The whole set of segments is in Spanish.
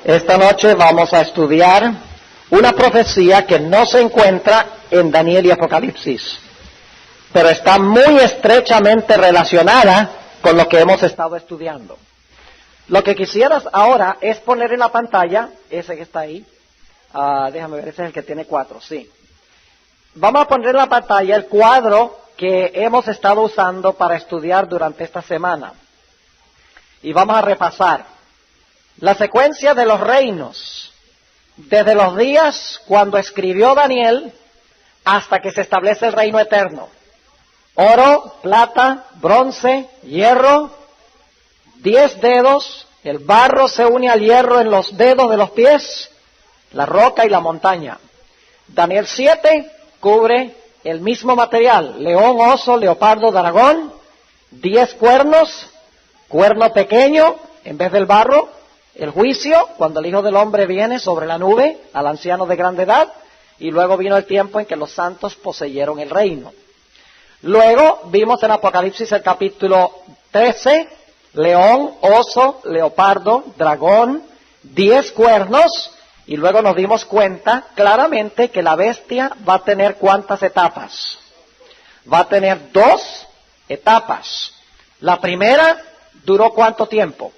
Esta noche vamos a estudiar una profecía que no se encuentra en Daniel y Apocalipsis, pero está muy estrechamente relacionada con lo que hemos estado estudiando. Lo que quisieras ahora es poner en la pantalla, ese que está ahí, déjame ver, ese es el que tiene 4, sí. Vamos a poner en la pantalla el cuadro que hemos estado usando para estudiar durante esta semana. Y vamos a repasar la secuencia de los reinos, desde los días cuando escribió Daniel hasta que se establece el reino eterno. Oro, plata, bronce, hierro, 10 dedos, el barro se une al hierro en los dedos de los pies, la roca y la montaña. Daniel 7 cubre el mismo material, león, oso, leopardo, dragón, 10 cuernos, cuerno pequeño en vez del barro, el juicio, cuando el Hijo del Hombre viene sobre la nube al anciano de grande edad, y luego vino el tiempo en que los santos poseyeron el reino. Luego vimos en Apocalipsis el capítulo 13, león, oso, leopardo, dragón, 10 cuernos, y luego nos dimos cuenta claramente que la bestia va a tener ¿cuántas etapas? Va a tener 2 etapas. La primera duró ¿cuánto tiempo?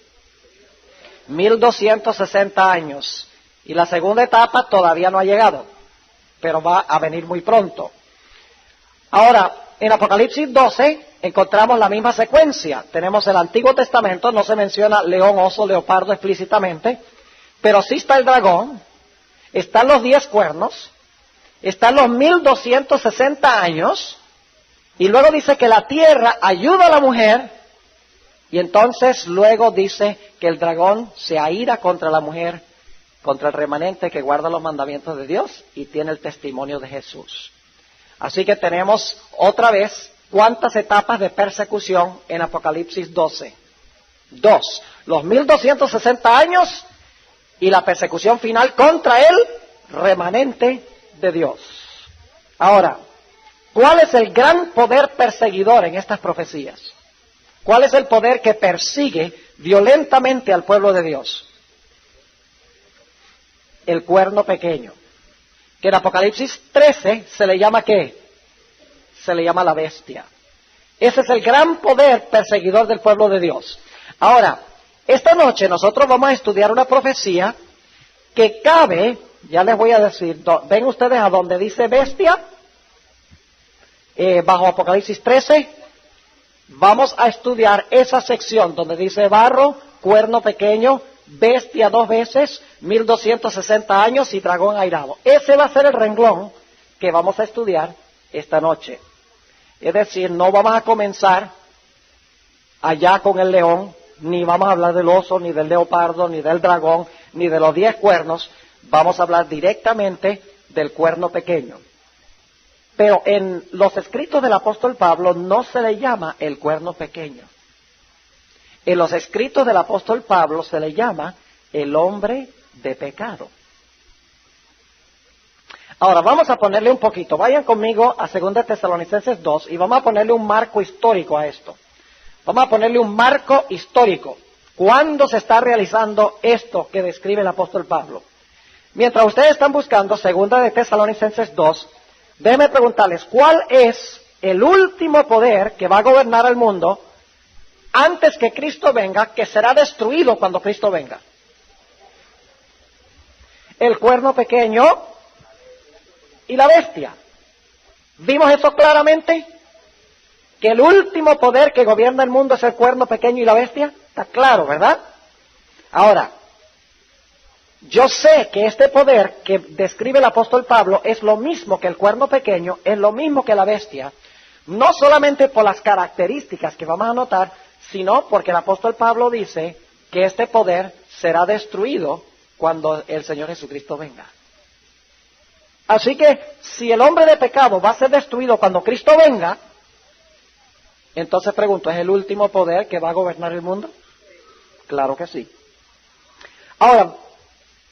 1260 años. Y la segunda etapa todavía no ha llegado, pero va a venir muy pronto. Ahora, en Apocalipsis 12 encontramos la misma secuencia. Tenemos el Antiguo Testamento, no se menciona león, oso, leopardo explícitamente, pero sí está el dragón, están los 10 cuernos, están los 1260 años, y luego dice que la tierra ayuda a la mujer, y entonces luego dice que el dragón se aira contra la mujer, contra el remanente que guarda los mandamientos de Dios y tiene el testimonio de Jesús. Así que tenemos otra vez cuántas etapas de persecución en Apocalipsis 12. 2, los 1260 años y la persecución final contra el remanente de Dios. Ahora, ¿cuál es el gran poder perseguidor en estas profecías? ¿Cuál es el poder que persigue violentamente al pueblo de Dios? El cuerno pequeño, que en Apocalipsis 13 se le llama ¿qué? Se le llama la bestia. Ese es el gran poder perseguidor del pueblo de Dios. Ahora, esta noche nosotros vamos a estudiar una profecía que cabe, ya les voy a decir, ¿ven ustedes a donde dice bestia? Bajo Apocalipsis 13, vamos a estudiar esa sección donde dice barro, cuerno pequeño, bestia 2 veces, 1260 años y dragón airado. Ese va a ser el renglón que vamos a estudiar esta noche. Es decir, no vamos a comenzar allá con el león, ni vamos a hablar del oso, ni del leopardo, ni del dragón, ni de los 10 cuernos. Vamos a hablar directamente del cuerno pequeño. Pero en los escritos del apóstol Pablo no se le llama el cuerno pequeño. En los escritos del apóstol Pablo se le llama el hombre de pecado. Ahora vamos a ponerle un poquito, vayan conmigo a 2 Tesalonicenses 2 y vamos a ponerle un marco histórico a esto. Vamos a ponerle un marco histórico. ¿Cuándo se está realizando esto que describe el apóstol Pablo? Mientras ustedes están buscando 2 Tesalonicenses 2, déjenme preguntarles, ¿cuál es el último poder que va a gobernar el mundo antes que Cristo venga, que será destruido cuando Cristo venga? El cuerno pequeño y la bestia. ¿Vimos eso claramente? Que el último poder que gobierna el mundo es el cuerno pequeño y la bestia. Está claro, ¿verdad? Ahora, yo sé que este poder que describe el apóstol Pablo es lo mismo que el cuerno pequeño, es lo mismo que la bestia, no solamente por las características que vamos a notar, sino porque el apóstol Pablo dice que este poder será destruido cuando el Señor Jesucristo venga. Así que si el hombre de pecado va a ser destruido cuando Cristo venga, entonces pregunto, ¿es el último poder que va a gobernar el mundo? Claro que sí. Ahora,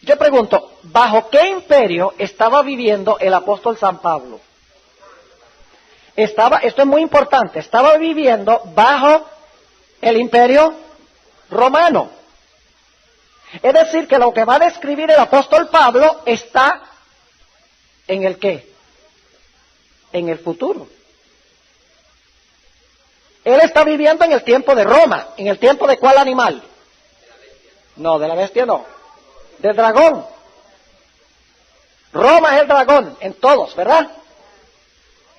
yo pregunto, ¿bajo qué imperio estaba viviendo el apóstol San Pablo? Esto es muy importante, estaba viviendo bajo el imperio romano. Es decir, que lo que va a describir el apóstol Pablo está en el ¿qué? En el futuro. Él está viviendo en el tiempo de Roma. ¿En el tiempo de cuál animal? No, de la bestia no. Del dragón. Roma es el dragón, en todos, ¿verdad?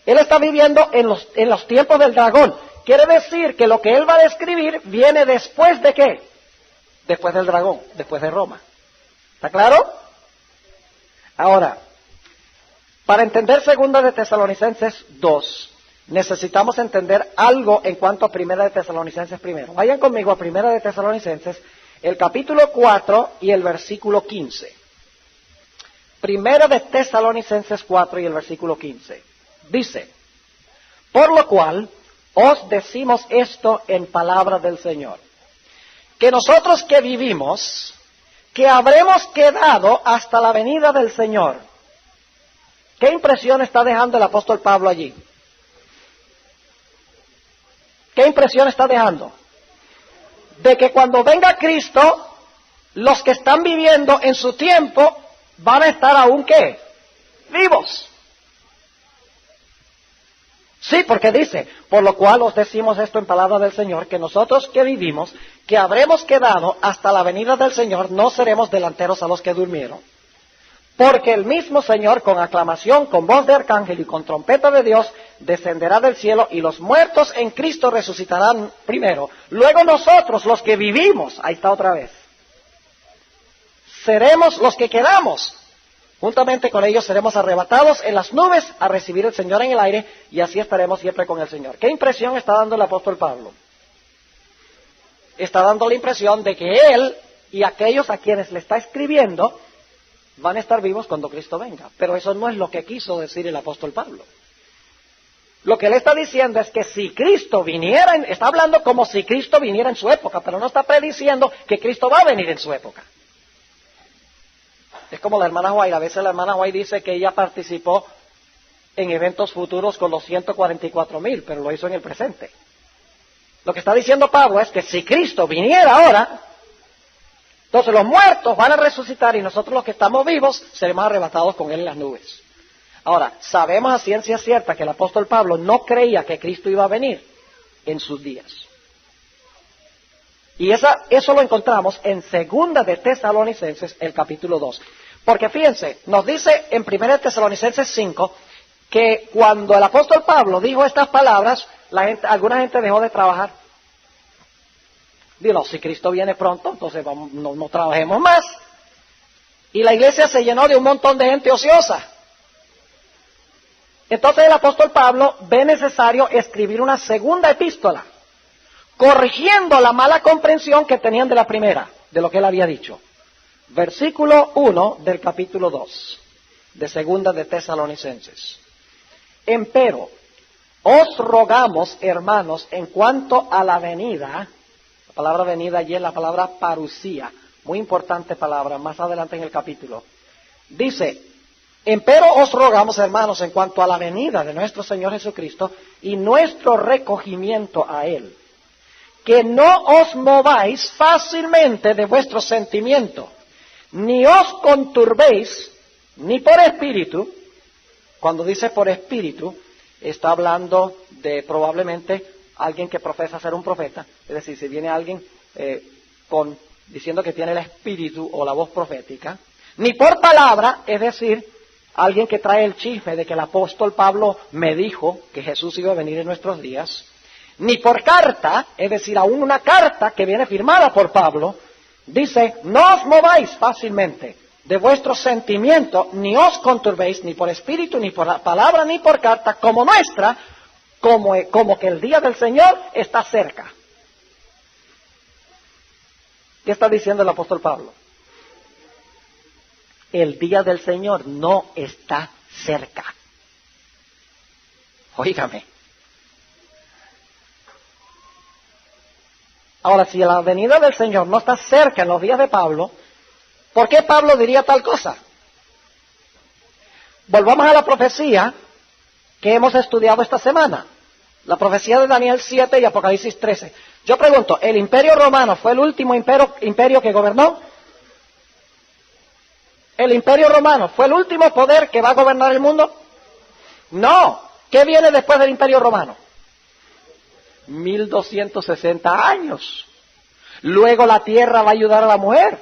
Él está viviendo en los tiempos del dragón. Quiere decir que lo que él va a describir viene después de ¿qué? Después del dragón, después de Roma. ¿Está claro? Ahora, para entender 2 de Tesalonicenses 2, necesitamos entender algo en cuanto a 1 de Tesalonicenses primero. Vayan conmigo a 1 de Tesalonicenses, el capítulo 4 y el versículo 15. 1 de Tesalonicenses 4 y el versículo 15. Dice, por lo cual os decimos esto en palabra del Señor, que nosotros que vivimos, que habremos quedado hasta la venida del Señor. ¿Qué impresión está dejando el apóstol Pablo allí? ¿Qué impresión está dejando? De que cuando venga Cristo, los que están viviendo en su tiempo van a estar aún ¿qué? Vivos. Sí, porque dice, por lo cual os decimos esto en palabra del Señor, que nosotros que vivimos, que habremos quedado hasta la venida del Señor, no seremos delanteros a los que durmieron. Porque el mismo Señor, con aclamación, con voz de arcángel y con trompeta de Dios, descenderá del cielo, y los muertos en Cristo resucitarán primero. Luego nosotros, los que vivimos, ahí está otra vez, seremos los que quedamos. Juntamente con ellos seremos arrebatados en las nubes a recibir al Señor en el aire, y así estaremos siempre con el Señor. ¿Qué impresión está dando el apóstol Pablo? Está dando la impresión de que él y aquellos a quienes le está escribiendo van a estar vivos cuando Cristo venga. Pero eso no es lo que quiso decir el apóstol Pablo. Lo que él está diciendo es que si Cristo viniera, está hablando como si Cristo viniera en su época, pero no está prediciendo que Cristo va a venir en su época. Es como la hermana White. A veces la hermana White dice que ella participó en eventos futuros con los 144,000, pero lo hizo en el presente. Lo que está diciendo Pablo es que si Cristo viniera ahora, entonces los muertos van a resucitar y nosotros los que estamos vivos seremos arrebatados con él en las nubes. Ahora, sabemos a ciencia cierta que el apóstol Pablo no creía que Cristo iba a venir en sus días. Y eso lo encontramos en 2 de Tesalonicenses, el capítulo 2. Porque fíjense, nos dice en 1 de Tesalonicenses 5 que cuando el apóstol Pablo dijo estas palabras, alguna gente dejó de trabajar. Digo, si Cristo viene pronto, entonces no trabajemos más. Y la iglesia se llenó de un montón de gente ociosa. Entonces el apóstol Pablo ve necesario escribir una segunda epístola, corrigiendo la mala comprensión que tenían de la primera, de lo que él había dicho. Versículo 1 del capítulo 2 de 2 de Tesalonicenses. Empero, os rogamos, hermanos, en cuanto a la venida, la palabra venida allí es la palabra parusía, muy importante palabra, más adelante en el capítulo. Dice, empero os rogamos, hermanos, en cuanto a la venida de nuestro Señor Jesucristo y nuestro recogimiento a Él, que no os mováis fácilmente de vuestro sentimiento, ni os conturbéis, ni por espíritu. Cuando dice por espíritu, está hablando de probablemente alguien que profesa ser un profeta. Es decir, si viene alguien diciendo que tiene el espíritu o la voz profética. Ni por palabra, es decir, alguien que trae el chisme de que el apóstol Pablo me dijo que Jesús iba a venir en nuestros días. Ni por carta, es decir, aún una carta que viene firmada por Pablo, dice, no os mováis fácilmente de vuestro sentimiento, ni os conturbéis, ni por espíritu, ni por palabra, ni por carta, como nuestra, como que el día del Señor está cerca. ¿Qué está diciendo el apóstol Pablo? El día del Señor no está cerca. Óigame. Ahora, si la venida del Señor no está cerca en los días de Pablo, ¿por qué Pablo diría tal cosa? Volvamos a la profecía que hemos estudiado esta semana. La profecía de Daniel 7 y Apocalipsis 13. Yo pregunto, ¿el imperio romano fue el último imperio que gobernó? ¿El Imperio Romano fue el último poder que va a gobernar el mundo? No. ¿Qué viene después del Imperio Romano? 1260 años. Luego la tierra va a ayudar a la mujer.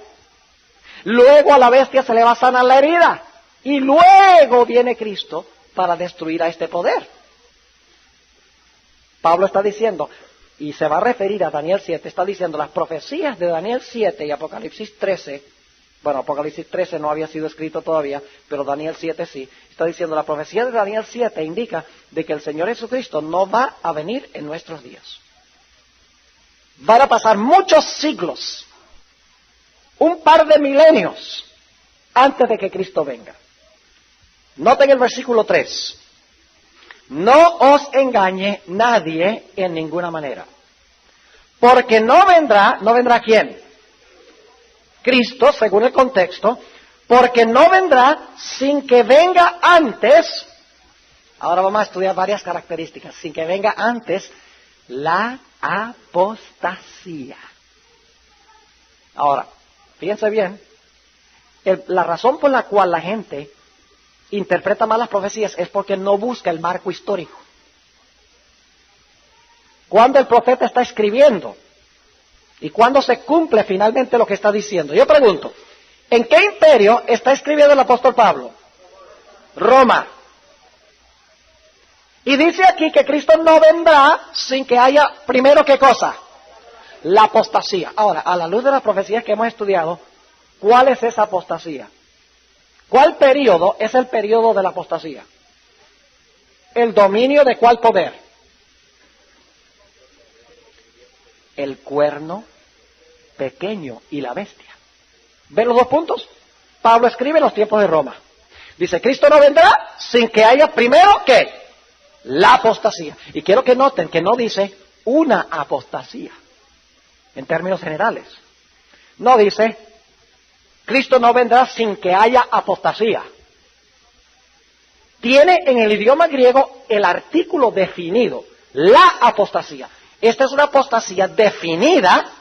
Luego a la bestia se le va a sanar la herida. Y luego viene Cristo para destruir a este poder. Pablo está diciendo, y se va a referir a Daniel 7, está diciendo las profecías de Daniel 7 y Apocalipsis 13, bueno, Apocalipsis 13 no había sido escrito todavía, pero Daniel 7 sí, está diciendo la profecía de Daniel 7 indica de que el Señor Jesucristo no va a venir en nuestros días. Van a pasar muchos siglos, un par de milenios, antes de que Cristo venga. Noten el versículo 3. No os engañe nadie en ninguna manera. Porque no vendrá ¿quién? Cristo, según el contexto, porque no vendrá sin que venga antes, ahora vamos a estudiar varias características, sin que venga antes la apostasía. Ahora, fíjense bien, la razón por la cual la gente interpreta mal las profecías es porque no busca el marco histórico. Cuando el profeta está escribiendo y cuando se cumple finalmente lo que está diciendo. Yo pregunto, ¿en qué imperio está escribiendo el apóstol Pablo? Roma. Y dice aquí que Cristo no vendrá sin que haya, primero, ¿qué cosa? La apostasía. Ahora, a la luz de las profecías que hemos estudiado, ¿cuál es esa apostasía? ¿Cuál periodo es el periodo de la apostasía? ¿El dominio de cuál poder? El cuerno pequeño y la bestia. ¿Ven los dos puntos? Pablo escribe en los tiempos de Roma. Dice, Cristo no vendrá sin que haya primero, ¿qué? La apostasía. Y quiero que noten que no dice una apostasía, en términos generales. No dice, Cristo no vendrá sin que haya apostasía. Tiene en el idioma griego el artículo definido, la apostasía. Esta es una apostasía definida,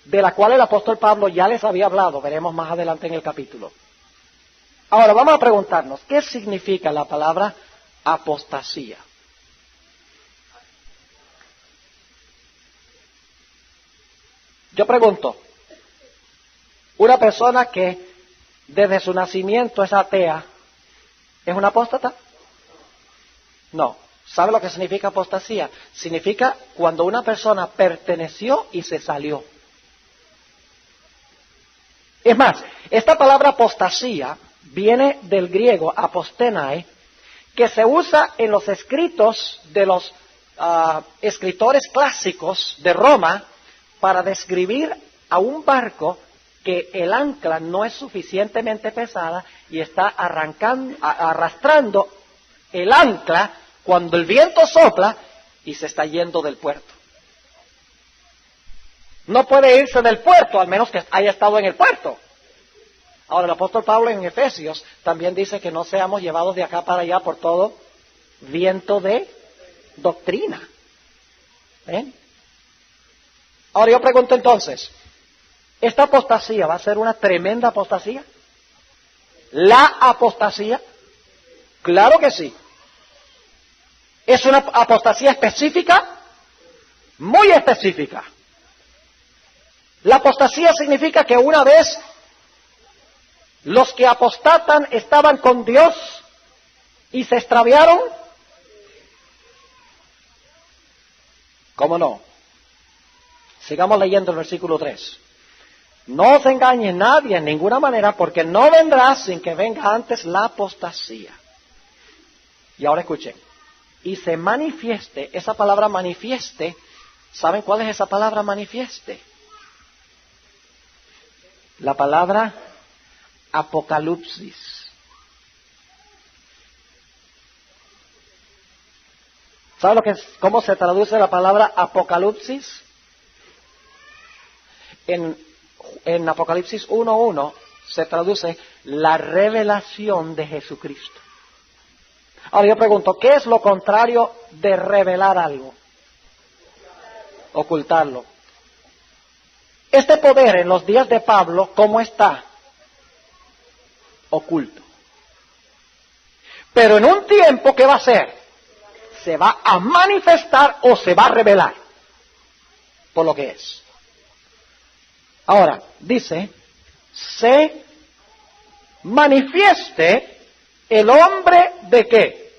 de la cual el apóstol Pablo ya les había hablado, veremos más adelante en el capítulo. Ahora vamos a preguntarnos, ¿qué significa la palabra apostasía? Yo pregunto, ¿una persona que desde su nacimiento es atea, es una apóstata? No. ¿Sabe lo que significa apostasía? Significa cuando una persona perteneció y se salió. Es más, esta palabra apostasía viene del griego apostenai, que se usa en los escritos de los escritores clásicos de Roma para describir a un barco que el ancla no es suficientemente pesada y está arrastrando el ancla cuando el viento sopla y se está yendo del puerto. No puede irse del puerto al menos que haya estado en el puerto. Ahora el apóstol Pablo en Efesios también dice que no seamos llevados de acá para allá por todo viento de doctrina. ¿Ven? Ahora yo pregunto entonces, ¿esta apostasía va a ser una tremenda apostasía? ¿La apostasía? Claro que sí. ¿Es una apostasía específica? Muy específica. La apostasía significa que una vez los que apostatan estaban con Dios y se extraviaron. ¿Cómo no? Sigamos leyendo el versículo 3. No os engañe nadie en ninguna manera, porque no vendrá sin que venga antes la apostasía. Y ahora escuchen. Y se manifieste, esa palabra manifieste, ¿saben cuál es esa palabra manifieste? La palabra apocalipsis. ¿Saben cómo se traduce la palabra apocalipsis? En Apocalipsis 1:1 se traduce la revelación de Jesucristo. Ahora yo pregunto, ¿qué es lo contrario de revelar algo? Ocultarlo. Este poder en los días de Pablo, ¿cómo está? oculto. Pero en un tiempo, ¿qué va a hacer? Se va a manifestar o se va a revelar por lo que es. Ahora, dice, se manifieste el hombre de qué?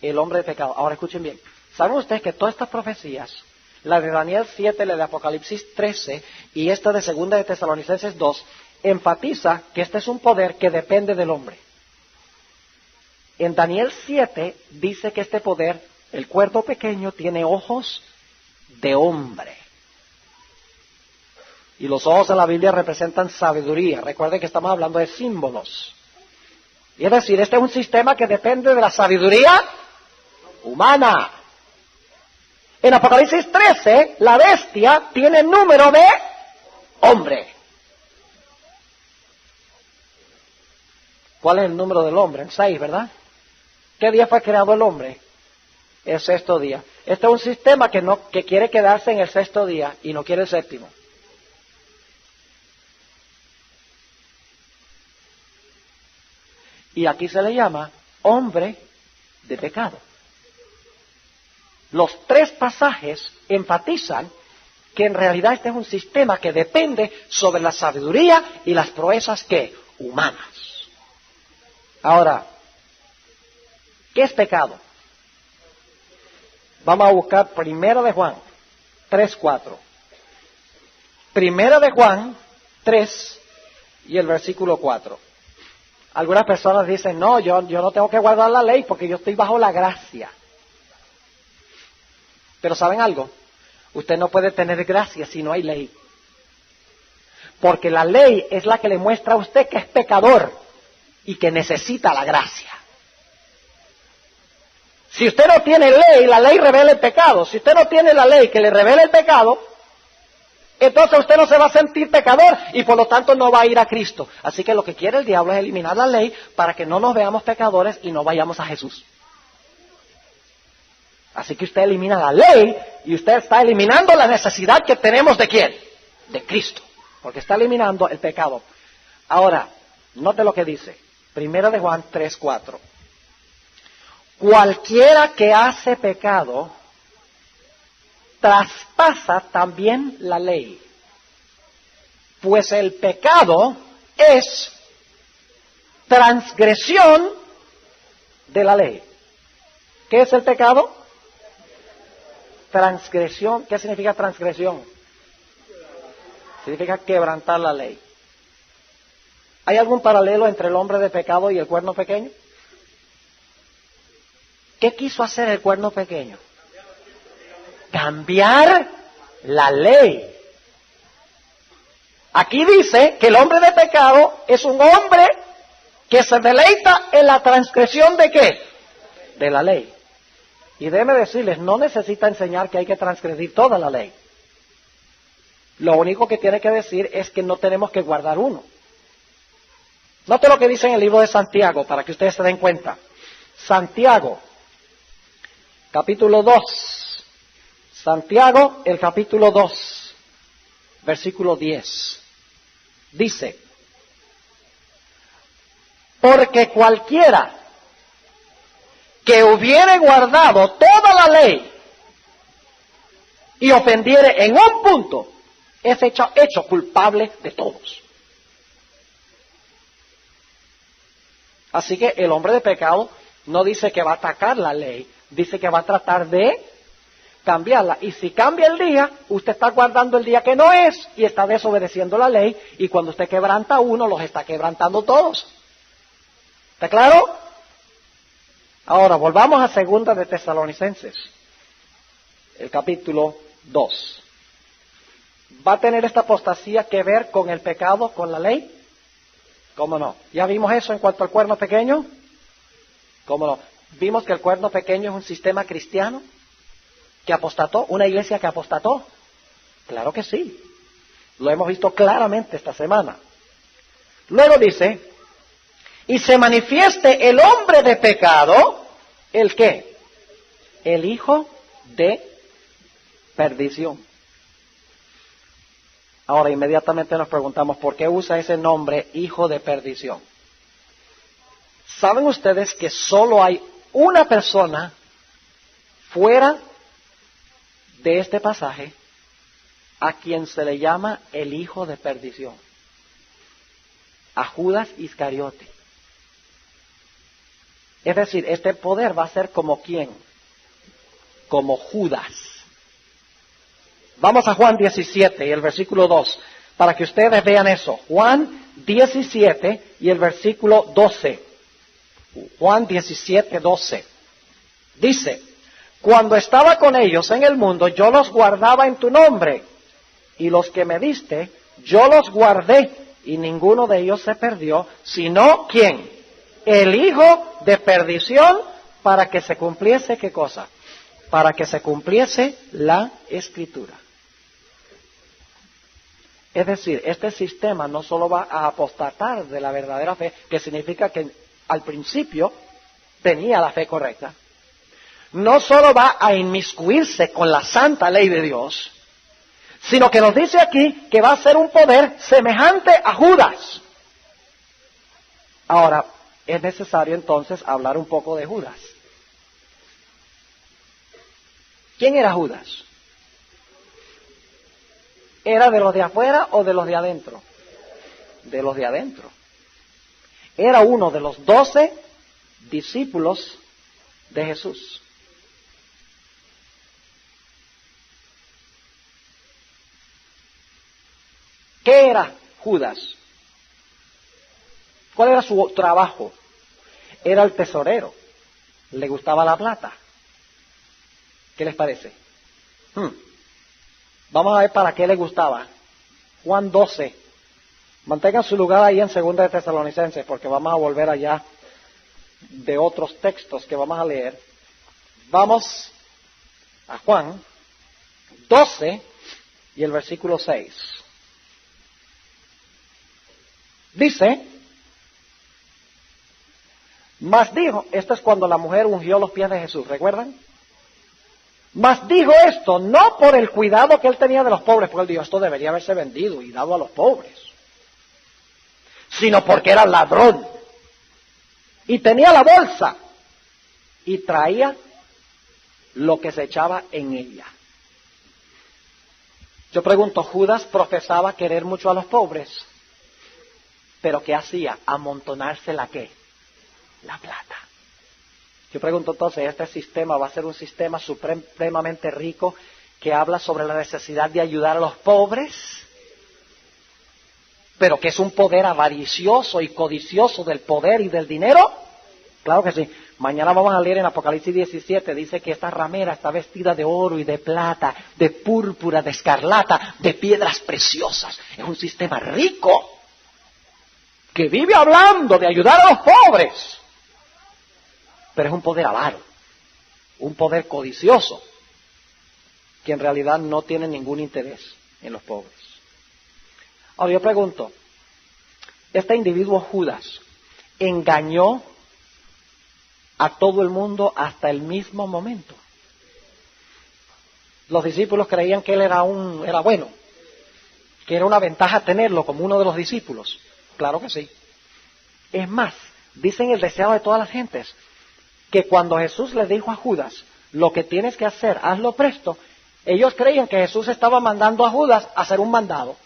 El hombre de pecado. Ahora escuchen bien. ¿Saben ustedes que todas estas profecías, la de Daniel 7, la de Apocalipsis 13 y esta de Segunda de Tesalonicenses 2, enfatiza que este es un poder que depende del hombre? En Daniel 7 dice que este poder, el cuerpo pequeño, tiene ojos de hombre. Y los ojos en la Biblia representan sabiduría. Recuerden que estamos hablando de símbolos. Y es decir, este es un sistema que depende de la sabiduría humana. En Apocalipsis 13, la bestia tiene número de hombre. ¿Cuál es el número del hombre? El 6, ¿verdad? ¿Qué día fue creado el hombre? El sexto día. Este es un sistema que quiere quedarse en el sexto día y no quiere el séptimo. Y aquí se le llama hombre de pecado. Los tres pasajes enfatizan que en realidad este es un sistema que depende sobre la sabiduría y las proezas que humanas. Ahora, ¿qué es pecado? Vamos a buscar Primera de Juan 3:4. Primera de Juan 3 y el versículo 4. Algunas personas dicen, no, yo no tengo que guardar la ley porque yo estoy bajo la gracia. Pero ¿saben algo? Usted no puede tener gracia si no hay ley. Porque la ley es la que le muestra a usted que es pecador y que necesita la gracia. Si usted no tiene ley, la ley revela el pecado. Si usted no tiene la ley que le revela el pecado, entonces usted no se va a sentir pecador y por lo tanto no va a ir a Cristo. Así que lo que quiere el diablo es eliminar la ley para que no nos veamos pecadores y no vayamos a Jesús. Así que usted elimina la ley y usted está eliminando la necesidad que tenemos de ¿quién? De Cristo. Porque está eliminando el pecado. Ahora, note lo que dice. Primera de Juan 3:4. Cualquiera que hace pecado traspasa también la ley, pues el pecado es transgresión de la ley. ¿Qué es el pecado? Transgresión. ¿Qué significa transgresión? Significa quebrantar la ley. ¿Hay algún paralelo entre el hombre de pecado y el cuerno pequeño? ¿Qué quiso hacer el cuerno pequeño? Cambiar la ley. Aquí dice que el hombre de pecado es un hombre que se deleita en la transgresión de ¿qué? De la ley. Y déjeme decirles, no necesita enseñar que hay que transgredir toda la ley. Lo único que tiene que decir es que no tenemos que guardar uno. Note lo que dice en el libro de Santiago, para que ustedes se den cuenta. Santiago, capítulo 2. Santiago, el capítulo 2, versículo 10. Dice, porque cualquiera que hubiere guardado toda la ley y ofendiere en un punto, es hecho culpable de todos. Así que el hombre de pecado no dice que va a atacar la ley, dice que va a tratar de cambiarla. Y si cambia el día, usted está guardando el día que no es y está desobedeciendo la ley, y cuando usted quebranta uno, los está quebrantando todos. ¿Está claro? Ahora, volvamos a Segunda de Tesalonicenses, el capítulo 2. ¿Va a tener esta apostasía que ver con el pecado, con la ley? ¿Cómo no? ¿Ya vimos eso en cuanto al cuerno pequeño? ¿Cómo no? ¿Vimos que el cuerno pequeño es un sistema cristiano que apostató? ¿Una iglesia que apostató? Claro que sí. Lo hemos visto claramente esta semana. Luego dice, y se manifieste el hombre de pecado, ¿el qué? El hijo de perdición. Ahora, inmediatamente nos preguntamos, ¿por qué usa ese nombre, hijo de perdición? ¿Saben ustedes que solo hay una persona fuera de este pasaje a quien se le llama el hijo de perdición? A Judas Iscariote. Es decir, este poder va a ser como ¿quién? Como Judas. Vamos a Juan 17 y el versículo 2, para que ustedes vean eso. Juan 17 y el versículo 12. Juan 17, 12. Dice, cuando estaba con ellos en el mundo, yo los guardaba en tu nombre, y los que me diste, yo los guardé, y ninguno de ellos se perdió, sino ¿quién? El hijo de perdición, para que se cumpliese, ¿qué cosa? Para que se cumpliese la Escritura. Es decir, este sistema no solo va a apostatar de la verdadera fe, que significa que al principio tenía la fe correcta, no solo va a inmiscuirse con la santa ley de Dios, sino que nos dice aquí que va a ser un poder semejante a Judas. Ahora, es necesario entonces hablar un poco de Judas. ¿Quién era Judas? ¿Era de los de afuera o de los de adentro? De los de adentro. Era uno de los 12 discípulos de Jesús. ¿Qué era Judas? ¿Cuál era su trabajo? Era el tesorero. Le gustaba la plata. ¿Qué les parece? Vamos a ver para qué le gustaba. Juan 12. Mantengan su lugar ahí en 2 de Tesalonicenses, porque vamos a volver allá de otros textos que vamos a leer. Vamos a Juan 12 y el versículo 6. Dice, mas dijo, esto es cuando la mujer ungió los pies de Jesús, ¿recuerdan? Mas dijo esto no por el cuidado que él tenía de los pobres, porque él dijo, esto debería haberse vendido y dado a los pobres, sino porque era ladrón y tenía la bolsa y traía lo que se echaba en ella. Yo pregunto, Judas profesaba querer mucho a los pobres, pero ¿qué hacía? Amontonarse la ¿qué? La plata. Yo pregunto entonces, ¿este sistema va a ser un sistema supremamente rico que habla sobre la necesidad de ayudar a los pobres, pero que es un poder avaricioso y codicioso del poder y del dinero? Claro que sí. Mañana vamos a leer en Apocalipsis 17, dice que esta ramera está vestida de oro y de plata, de púrpura, de escarlata, de piedras preciosas. Es un sistema rico que vive hablando de ayudar a los pobres, pero es un poder avaro, un poder codicioso, que en realidad no tiene ningún interés en los pobres. Ahora yo pregunto, ¿este individuo Judas engañó a todo el mundo hasta el mismo momento? Los discípulos creían que él era bueno, que era una ventaja tenerlo como uno de los discípulos. Claro que sí. Es más, dicen el deseado de todas las gentes, que cuando Jesús le dijo a Judas, lo que tienes que hacer, hazlo presto, ellos creían que Jesús estaba mandando a Judas a hacer un mandado.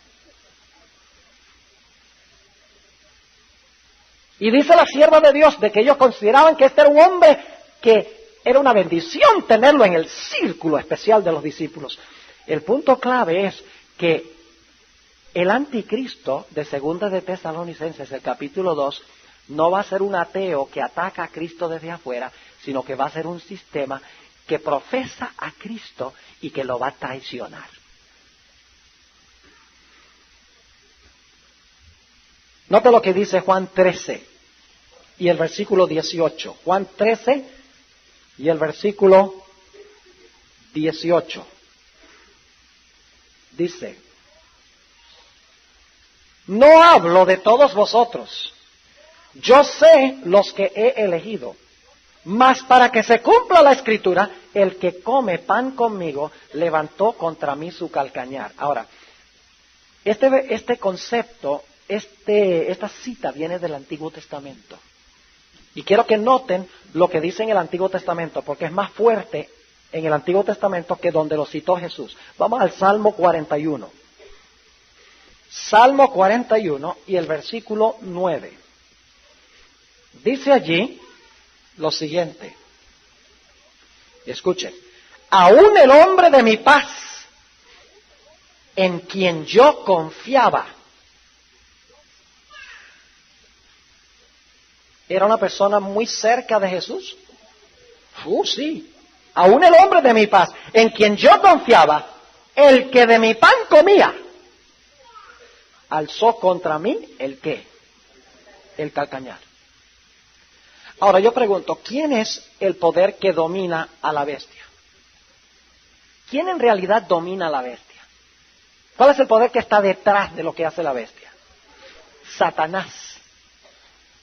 Y dice la sierva de Dios de que ellos consideraban que este era un hombre que era una bendición tenerlo en el círculo especial de los discípulos. El punto clave es que el anticristo de 2 de Tesalonicenses, el capítulo 2, no va a ser un ateo que ataca a Cristo desde afuera, sino que va a ser un sistema que profesa a Cristo y que lo va a traicionar. Note lo que dice Juan 13 y el versículo 18. Juan 13 y el versículo 18. Dice, no hablo de todos vosotros, yo sé los que he elegido, mas para que se cumpla la Escritura, el que come pan conmigo levantó contra mí su calcañar. Ahora, Este concepto, esta cita viene del Antiguo Testamento. Y quiero que noten lo que dice en el Antiguo Testamento, porque es más fuerte en el Antiguo Testamento que donde lo citó Jesús. Vamos al Salmo 41. Salmo 41 y el versículo 9. Dice allí lo siguiente. Escuchen. Aún el hombre de mi paz, en quien yo confiaba, ¿era una persona muy cerca de Jesús? Sí. Aún el hombre de mi paz, en quien yo confiaba, el que de mi pan comía, alzó contra mí ¿el qué? El calcañar. Ahora yo pregunto, ¿quién es el poder que domina a la bestia? ¿Quién en realidad domina a la bestia? ¿Cuál es el poder que está detrás de lo que hace la bestia? Satanás.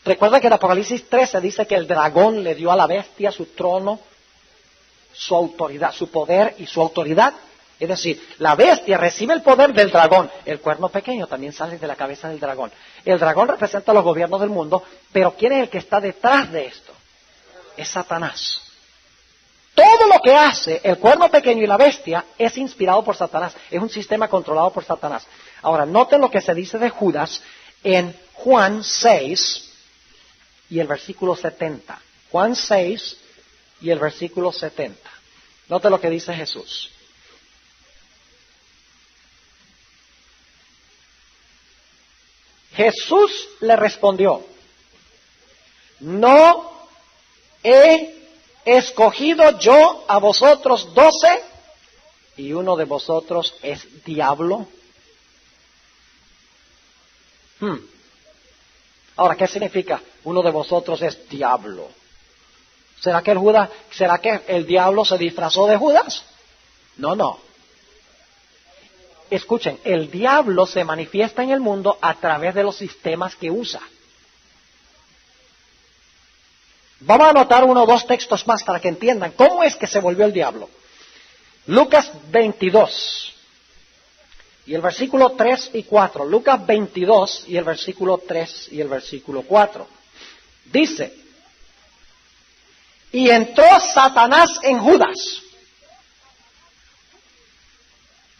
Recuerda que en Apocalipsis 13 dice que el dragón le dio a la bestia su trono, su autoridad, su poder y su autoridad. Es decir, la bestia recibe el poder del dragón. El cuerno pequeño también sale de la cabeza del dragón. El dragón representa a los gobiernos del mundo, pero ¿quién es el que está detrás de esto? Es Satanás. Todo lo que hace el cuerno pequeño y la bestia es inspirado por Satanás. Es un sistema controlado por Satanás. Ahora, noten lo que se dice de Judas en Juan 6 y el versículo 70. Juan 6 y el versículo 70. Noten lo que dice Jesús. Jesús le respondió, ¿no he escogido yo a vosotros 12 y uno de vosotros es diablo? Ahora, ¿qué significa uno de vosotros es diablo? ¿Será que el diablo se disfrazó de Judas? No. Escuchen, el diablo se manifiesta en el mundo a través de los sistemas que usa. Vamos a anotar uno o dos textos más para que entiendan cómo es que se volvió el diablo. Lucas 22 y el versículo 3 y 4. Lucas 22 y el versículo 3 y el versículo 4. Dice, y entró Satanás en Judas.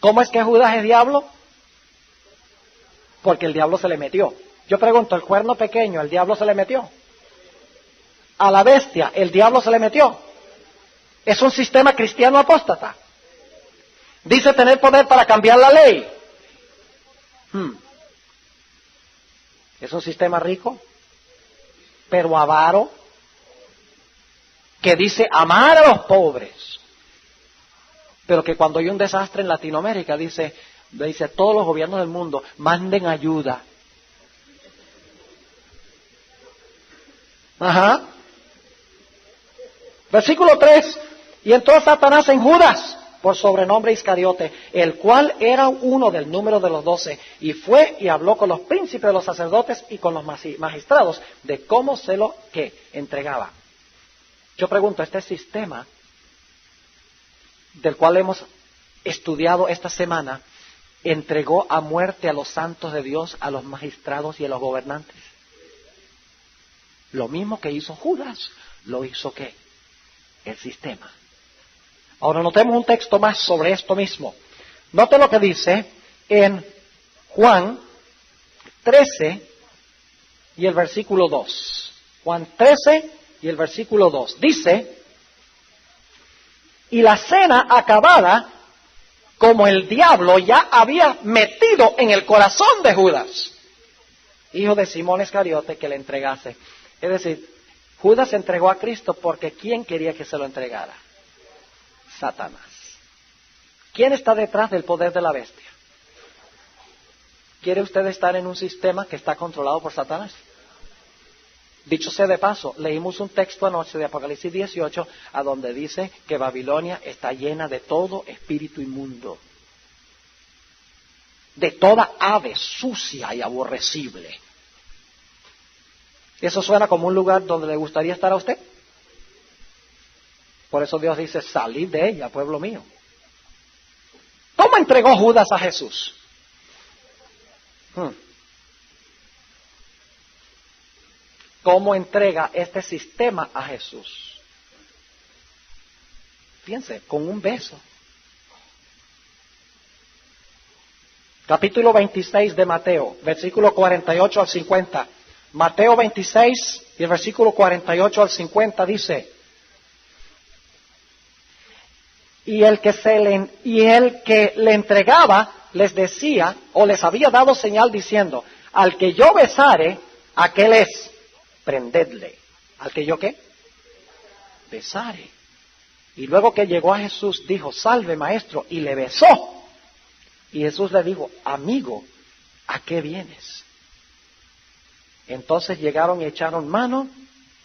¿Cómo es que Judas es diablo? Porque el diablo se le metió. Yo pregunto, ¿el cuerno pequeño, el diablo se le metió? A la bestia, ¿el diablo se le metió? Es un sistema cristiano apóstata. Dice tener poder para cambiar la ley. Es un sistema rico, pero avaro, que dice amar a los pobres. Pero que cuando hay un desastre en Latinoamérica, dice todos los gobiernos del mundo, manden ayuda. Versículo 3, y entró Satanás en Judas, por sobrenombre Iscariote, el cual era uno del número de los 12, y fue y habló con los príncipes de los sacerdotes y con los magistrados de cómo se lo entregaba. Yo pregunto, este sistema del cual hemos estudiado esta semana, entregó a muerte a los santos de Dios, a los magistrados y a los gobernantes. Lo mismo que hizo Judas, lo hizo ¿qué? El sistema. Ahora notemos un texto más sobre esto mismo. Note lo que dice en Juan 13 y el versículo 2. Juan 13 y el versículo 2. Dice, y la cena acabada, como el diablo ya había metido en el corazón de Judas, hijo de Simón Iscariote, que le entregase. Es decir, Judas entregó a Cristo porque ¿quién quería que se lo entregara? Satanás. ¿Quién está detrás del poder de la bestia? ¿Quiere usted estar en un sistema que está controlado por Satanás? Dicho sea de paso, leímos un texto anoche de Apocalipsis 18 a donde dice que Babilonia está llena de todo espíritu inmundo, de toda ave sucia y aborrecible. ¿Eso suena como un lugar donde le gustaría estar a usted? Por eso Dios dice, salid de ella, pueblo mío. ¿Cómo entregó Judas a Jesús? Hmm. ¿Cómo entrega este sistema a Jesús? Fíjense, con un beso. Capítulo 26 de Mateo, versículo 48 al 50. Mateo 26 y el versículo 48 al 50 dice: Y el que le entregaba les decía, o les había dado señal diciendo: al que yo besare, aquel es, prendedle. ¿Al que yo qué? Besare. Y luego que llegó a Jesús, dijo: salve, maestro, y le besó. Y Jesús le dijo: amigo, ¿a qué vienes? Entonces llegaron y echaron mano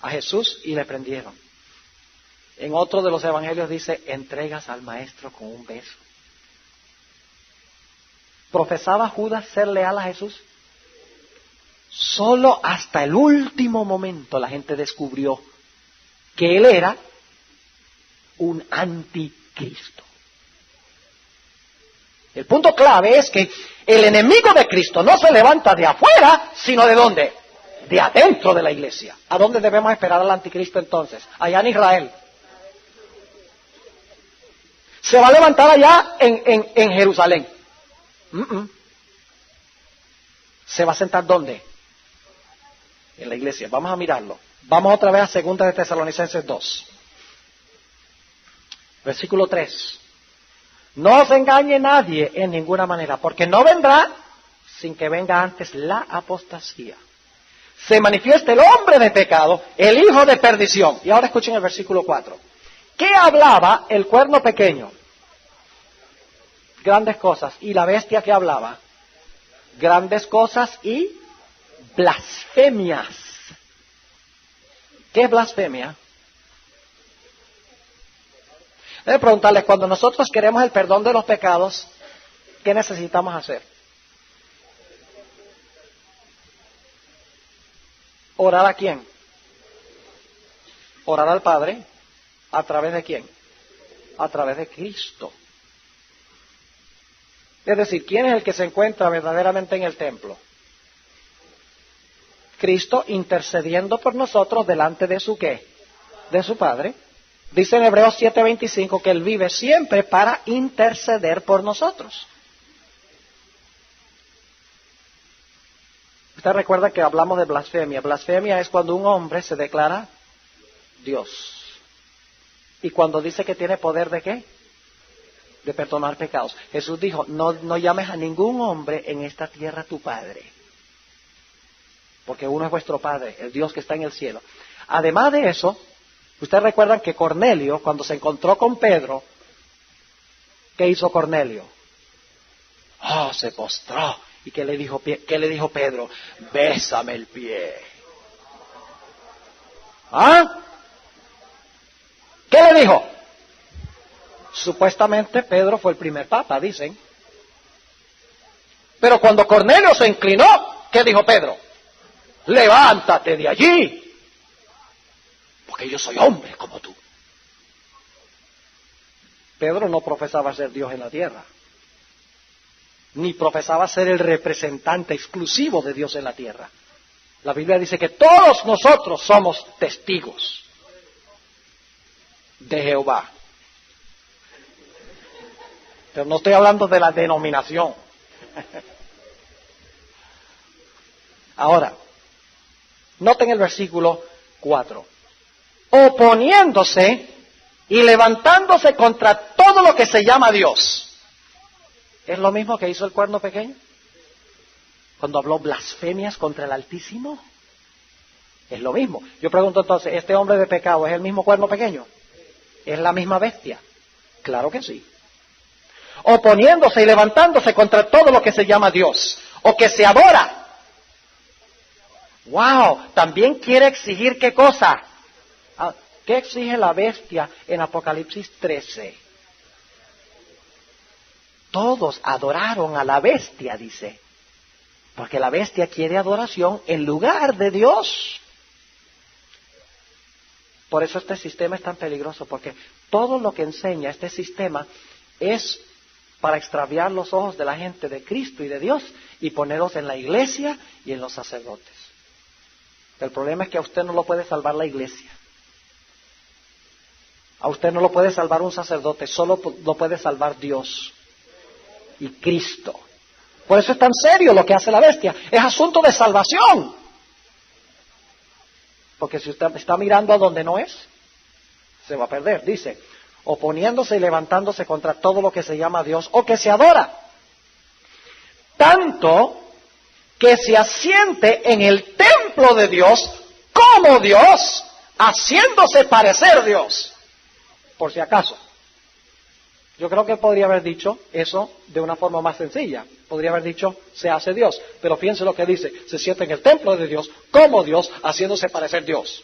a Jesús y le prendieron. En otro de los evangelios dice: entregas al maestro con un beso. ¿Profesaba Judas ser leal a Jesús? Solo hasta el último momento la gente descubrió que él era un anticristo. El punto clave es que el enemigo de Cristo no se levanta de afuera, sino ¿de dónde? De adentro de la iglesia. ¿A dónde debemos esperar al anticristo entonces? Allá en Israel. Se va a levantar allá en Jerusalén. ¿Se va a sentar dónde? En la iglesia. Vamos a mirarlo. Vamos otra vez a 2 de Tesalonicenses 2. Versículo 3. No os engañe nadie en ninguna manera, porque no vendrá sin que venga antes la apostasía. Se manifiesta el hombre de pecado, el hijo de perdición. Y ahora escuchen el versículo 4. ¿Qué hablaba el cuerno pequeño? Grandes cosas. ¿Y la bestia qué hablaba? Grandes cosas y blasfemias. ¿Qué es blasfemia? Debe preguntarles, cuando nosotros queremos el perdón de los pecados, ¿qué necesitamos hacer? ¿Orar a quién? Orar al Padre. ¿A través de quién? A través de Cristo. Es decir, ¿quién es el que se encuentra verdaderamente en el templo? Cristo intercediendo por nosotros delante de su ¿qué? De su Padre. Dice en Hebreos 7:25 que Él vive siempre para interceder por nosotros. Usted recuerda que hablamos de blasfemia. Blasfemia es cuando un hombre se declara Dios. Y cuando dice que tiene poder ¿de qué? De perdonar pecados. Jesús dijo: no llames a ningún hombre en esta tierra tu Padre. Porque uno es vuestro Padre, el Dios que está en el cielo. Además de eso, ustedes recuerdan que Cornelio, cuando se encontró con Pedro, ¿qué hizo Cornelio? Se postró. ¿Y qué le dijo Pedro? Bésame el pie. ¿Qué le dijo? Supuestamente Pedro fue el primer papa, dicen. Pero cuando Cornelio se inclinó, ¿qué dijo Pedro? Levántate de allí, porque yo soy hombre como tú. Pedro no profesaba ser Dios en la tierra, ni profesaba ser el representante exclusivo de Dios en la tierra. La Biblia dice que todos nosotros somos testigos de Jehová. Pero no estoy hablando de la denominación. Ahora, noten el versículo 4. Oponiéndose y levantándose contra todo lo que se llama Dios. ¿Es lo mismo que hizo el cuerno pequeño? Cuando habló blasfemias contra el Altísimo. Es lo mismo. Yo pregunto entonces, ¿este hombre de pecado es el mismo cuerno pequeño? ¿Es la misma bestia? Claro que sí. Oponiéndose y levantándose contra todo lo que se llama Dios o que se adora. ¡Wow! También quiere exigir ¿qué cosa? ¿Qué exige la bestia en Apocalipsis 13? Todos adoraron a la bestia, dice. Porque la bestia quiere adoración en lugar de Dios. Por eso este sistema es tan peligroso, porque todo lo que enseña este sistema es para extraviar los ojos de la gente de Cristo y de Dios y ponerlos en la iglesia y en los sacerdotes. El problema es que a usted no lo puede salvar la iglesia. A usted no lo puede salvar un sacerdote, solo lo puede salvar Dios y Cristo. Por eso es tan serio lo que hace la bestia. Es asunto de salvación. Porque si usted está mirando a donde no es, se va a perder. Dice, oponiéndose y levantándose contra todo lo que se llama Dios o que se adora. Tanto que se asiente en el templo de Dios como Dios, haciéndose parecer Dios. Por si acaso. Yo creo que podría haber dicho eso de una forma más sencilla. Podría haber dicho, se hace Dios. Pero fíjense lo que dice, se sienta en el templo de Dios como Dios, haciéndose parecer Dios.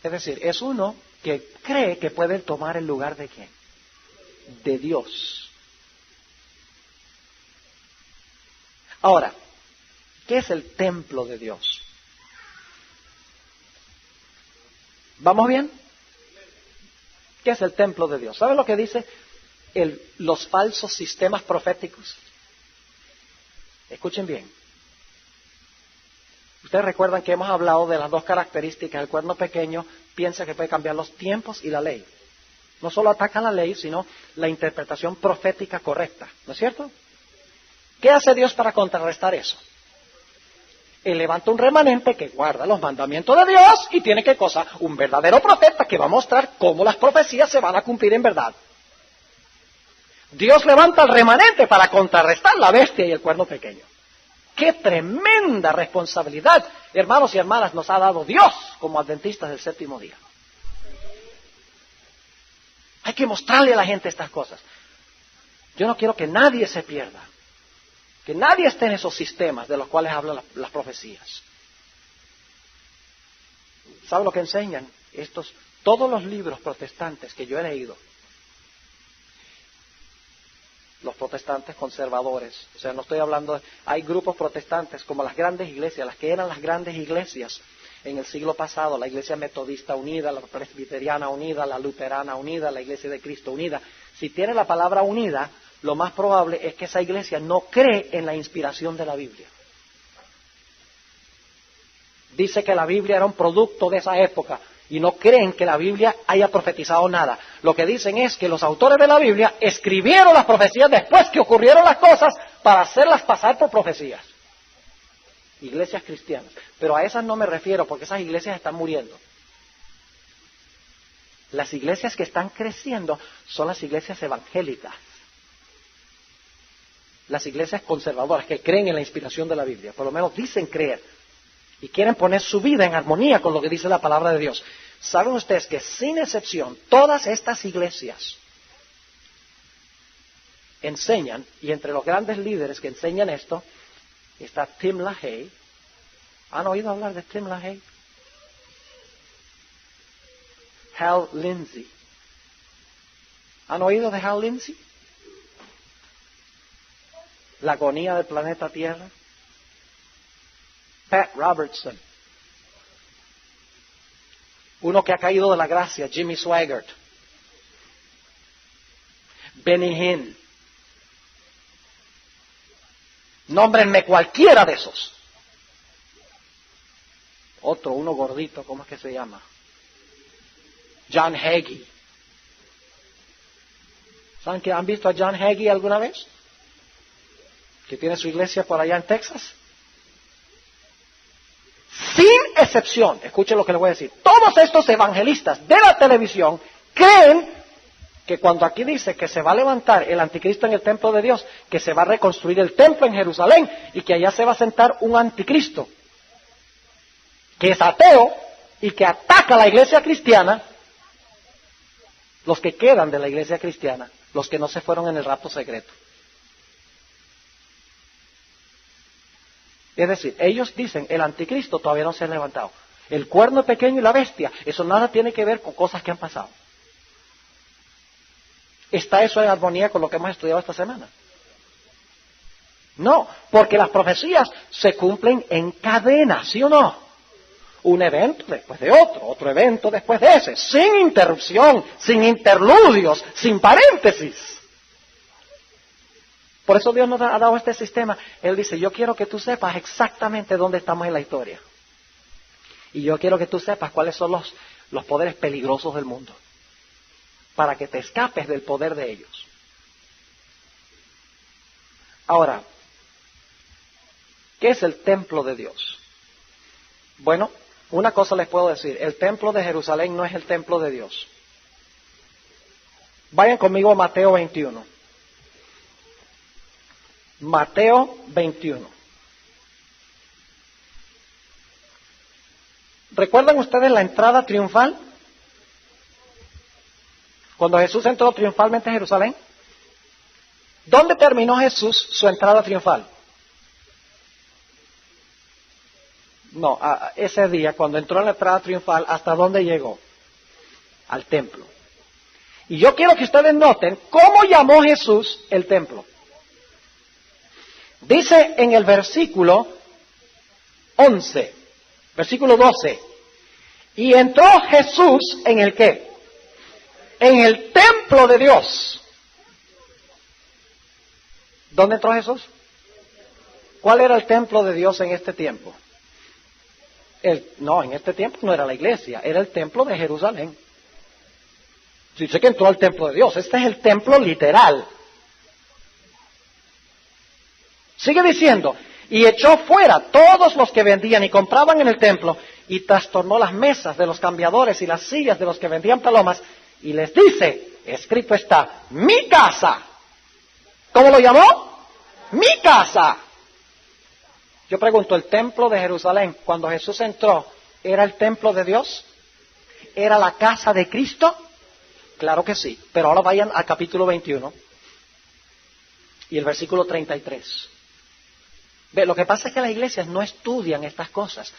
Es decir, es uno que cree que puede tomar el lugar de ¿quién? De Dios. Ahora, ¿qué es el templo de Dios? ¿Vamos bien? ¿Qué es el templo de Dios? ¿Saben lo que dice los falsos sistemas proféticos? Escuchen bien. Ustedes recuerdan que hemos hablado de las dos características. El cuerno pequeño piensa que puede cambiar los tiempos y la ley. No solo ataca la ley, sino la interpretación profética correcta. ¿No es cierto? ¿Qué hace Dios para contrarrestar eso? Él levanta un remanente que guarda los mandamientos de Dios y tiene ¿qué cosa? Un verdadero profeta que va a mostrar cómo las profecías se van a cumplir en verdad. Dios levanta el remanente para contrarrestar la bestia y el cuerno pequeño. ¡Qué tremenda responsabilidad, hermanos y hermanas, nos ha dado Dios como adventistas del séptimo día! Hay que mostrarle a la gente estas cosas. Yo no quiero que nadie se pierda. Que nadie esté en esos sistemas de los cuales hablan las profecías. ¿Sabe lo que enseñan? Todos los libros protestantes que yo he leído, los protestantes conservadores, o sea, no estoy hablando hay grupos protestantes como las grandes iglesias, las que eran las grandes iglesias en el siglo pasado, la iglesia metodista unida, la presbiteriana unida, la luterana unida, la iglesia de Cristo unida. Si tiene la palabra unida, lo más probable es que esa iglesia no cree en la inspiración de la Biblia. Dice que la Biblia era un producto de esa época y no creen que la Biblia haya profetizado nada. Lo que dicen es que los autores de la Biblia escribieron las profecías después que ocurrieron las cosas para hacerlas pasar por profecías. Iglesias cristianas. Pero a esas no me refiero porque esas iglesias están muriendo. Las iglesias que están creciendo son las iglesias evangélicas. Las iglesias conservadoras que creen en la inspiración de la Biblia, por lo menos dicen creer, y quieren poner su vida en armonía con lo que dice la palabra de Dios. ¿Saben ustedes que sin excepción todas estas iglesias enseñan, y entre los grandes líderes que enseñan esto, está Tim LaHaye? ¿Han oído hablar de Tim LaHaye? Hal Lindsey. ¿Han oído de Hal Lindsey? La agonía del planeta Tierra. Pat Robertson. Uno que ha caído de la gracia, Jimmy Swaggart. Benny Hinn. Nómbrenme cualquiera de esos. Uno gordito, ¿cómo es que se llama? John Hagee. ¿Saben que han visto a John Hagee alguna vez? Que tiene su iglesia por allá en Texas. Sin excepción, escuchen lo que les voy a decir, todos estos evangelistas de la televisión creen que cuando aquí dice que se va a levantar el anticristo en el templo de Dios, que se va a reconstruir el templo en Jerusalén y que allá se va a sentar un anticristo que es ateo y que ataca a la iglesia cristiana, los que quedan de la iglesia cristiana, los que no se fueron en el rapto secreto. Es decir, ellos dicen, el anticristo todavía no se ha levantado. El cuerno pequeño y la bestia, eso nada tiene que ver con cosas que han pasado. ¿Está eso en armonía con lo que hemos estudiado esta semana? No, porque las profecías se cumplen en cadena, ¿sí o no? Un evento después de otro evento después de ese, sin interrupción, sin interludios, sin paréntesis. Por eso Dios nos ha dado este sistema. Él dice, yo quiero que tú sepas exactamente dónde estamos en la historia. Y yo quiero que tú sepas cuáles son los poderes peligrosos del mundo, para que te escapes del poder de ellos. Ahora, ¿qué es el templo de Dios? Bueno, una cosa les puedo decir, el templo de Jerusalén no es el templo de Dios. Vayan conmigo a Mateo 21. Mateo 21. ¿Recuerdan ustedes la entrada triunfal? Cuando Jesús entró triunfalmente a Jerusalén. ¿Dónde terminó Jesús su entrada triunfal? No, ese día, cuando entró en la entrada triunfal, ¿hasta dónde llegó? Al templo. Y yo quiero que ustedes noten cómo llamó Jesús el templo. Dice en el versículo 11, versículo 12, y entró Jesús en el ¿qué? En el templo de Dios. ¿Dónde entró Jesús? ¿Cuál era el templo de Dios en este tiempo? No, en este tiempo no era la iglesia, era el templo de Jerusalén. Dice que entró al templo de Dios, este es el templo literal. Sigue diciendo, y echó fuera todos los que vendían y compraban en el templo, y trastornó las mesas de los cambiadores y las sillas de los que vendían palomas, y les dice, escrito está, mi casa. ¿Cómo lo llamó? Mi casa. Yo pregunto, ¿el templo de Jerusalén, cuando Jesús entró, era el templo de Dios? ¿Era la casa de Cristo? Claro que sí, pero ahora vayan al capítulo 21 y el versículo 33. Ve, lo que pasa es que las iglesias no estudian estas cosas.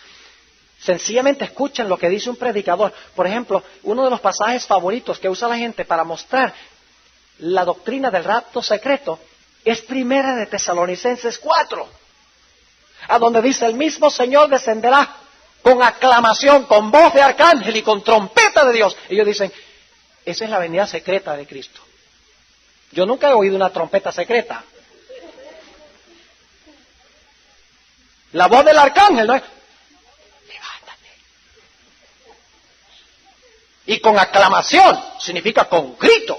Sencillamente escuchan lo que dice un predicador. Por ejemplo, uno de los pasajes favoritos que usa la gente para mostrar la doctrina del rapto secreto es Primera de Tesalonicenses 4, a donde dice, el mismo Señor descenderá con aclamación, con voz de arcángel y con trompeta de Dios. Ellos dicen, esa es la venida secreta de Cristo. Yo nunca he oído una trompeta secreta. La voz del arcángel, ¿no es? Levántate. Y con aclamación significa con grito.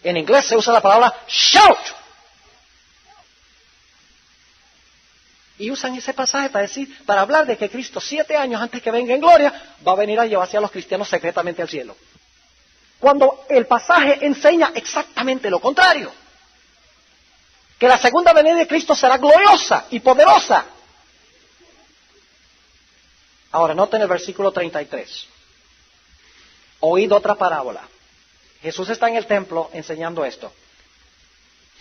En inglés se usa la palabra shout. Y usan ese pasaje para hablar de que Cristo 7 años antes que venga en gloria va a venir a llevarse a los cristianos secretamente al cielo. Cuando el pasaje enseña exactamente lo contrario. Que la segunda venida de Cristo será gloriosa y poderosa. Ahora, noten el versículo 33. Oíd otra parábola. Jesús está en el templo enseñando esto.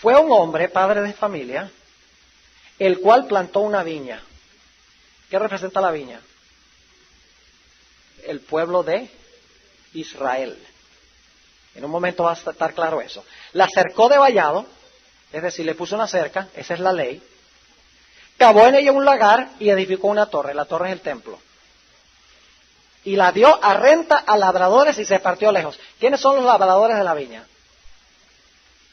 Fue un hombre, padre de familia, el cual plantó una viña. ¿Qué representa la viña? El pueblo de Israel. En un momento va a estar claro eso. La cercó de vallado, es decir, le puso una cerca, esa es la ley. Cavó en ella un lagar y edificó una torre. La torre es el templo. Y la dio a renta a labradores y se partió lejos. ¿Quiénes son los labradores de la viña?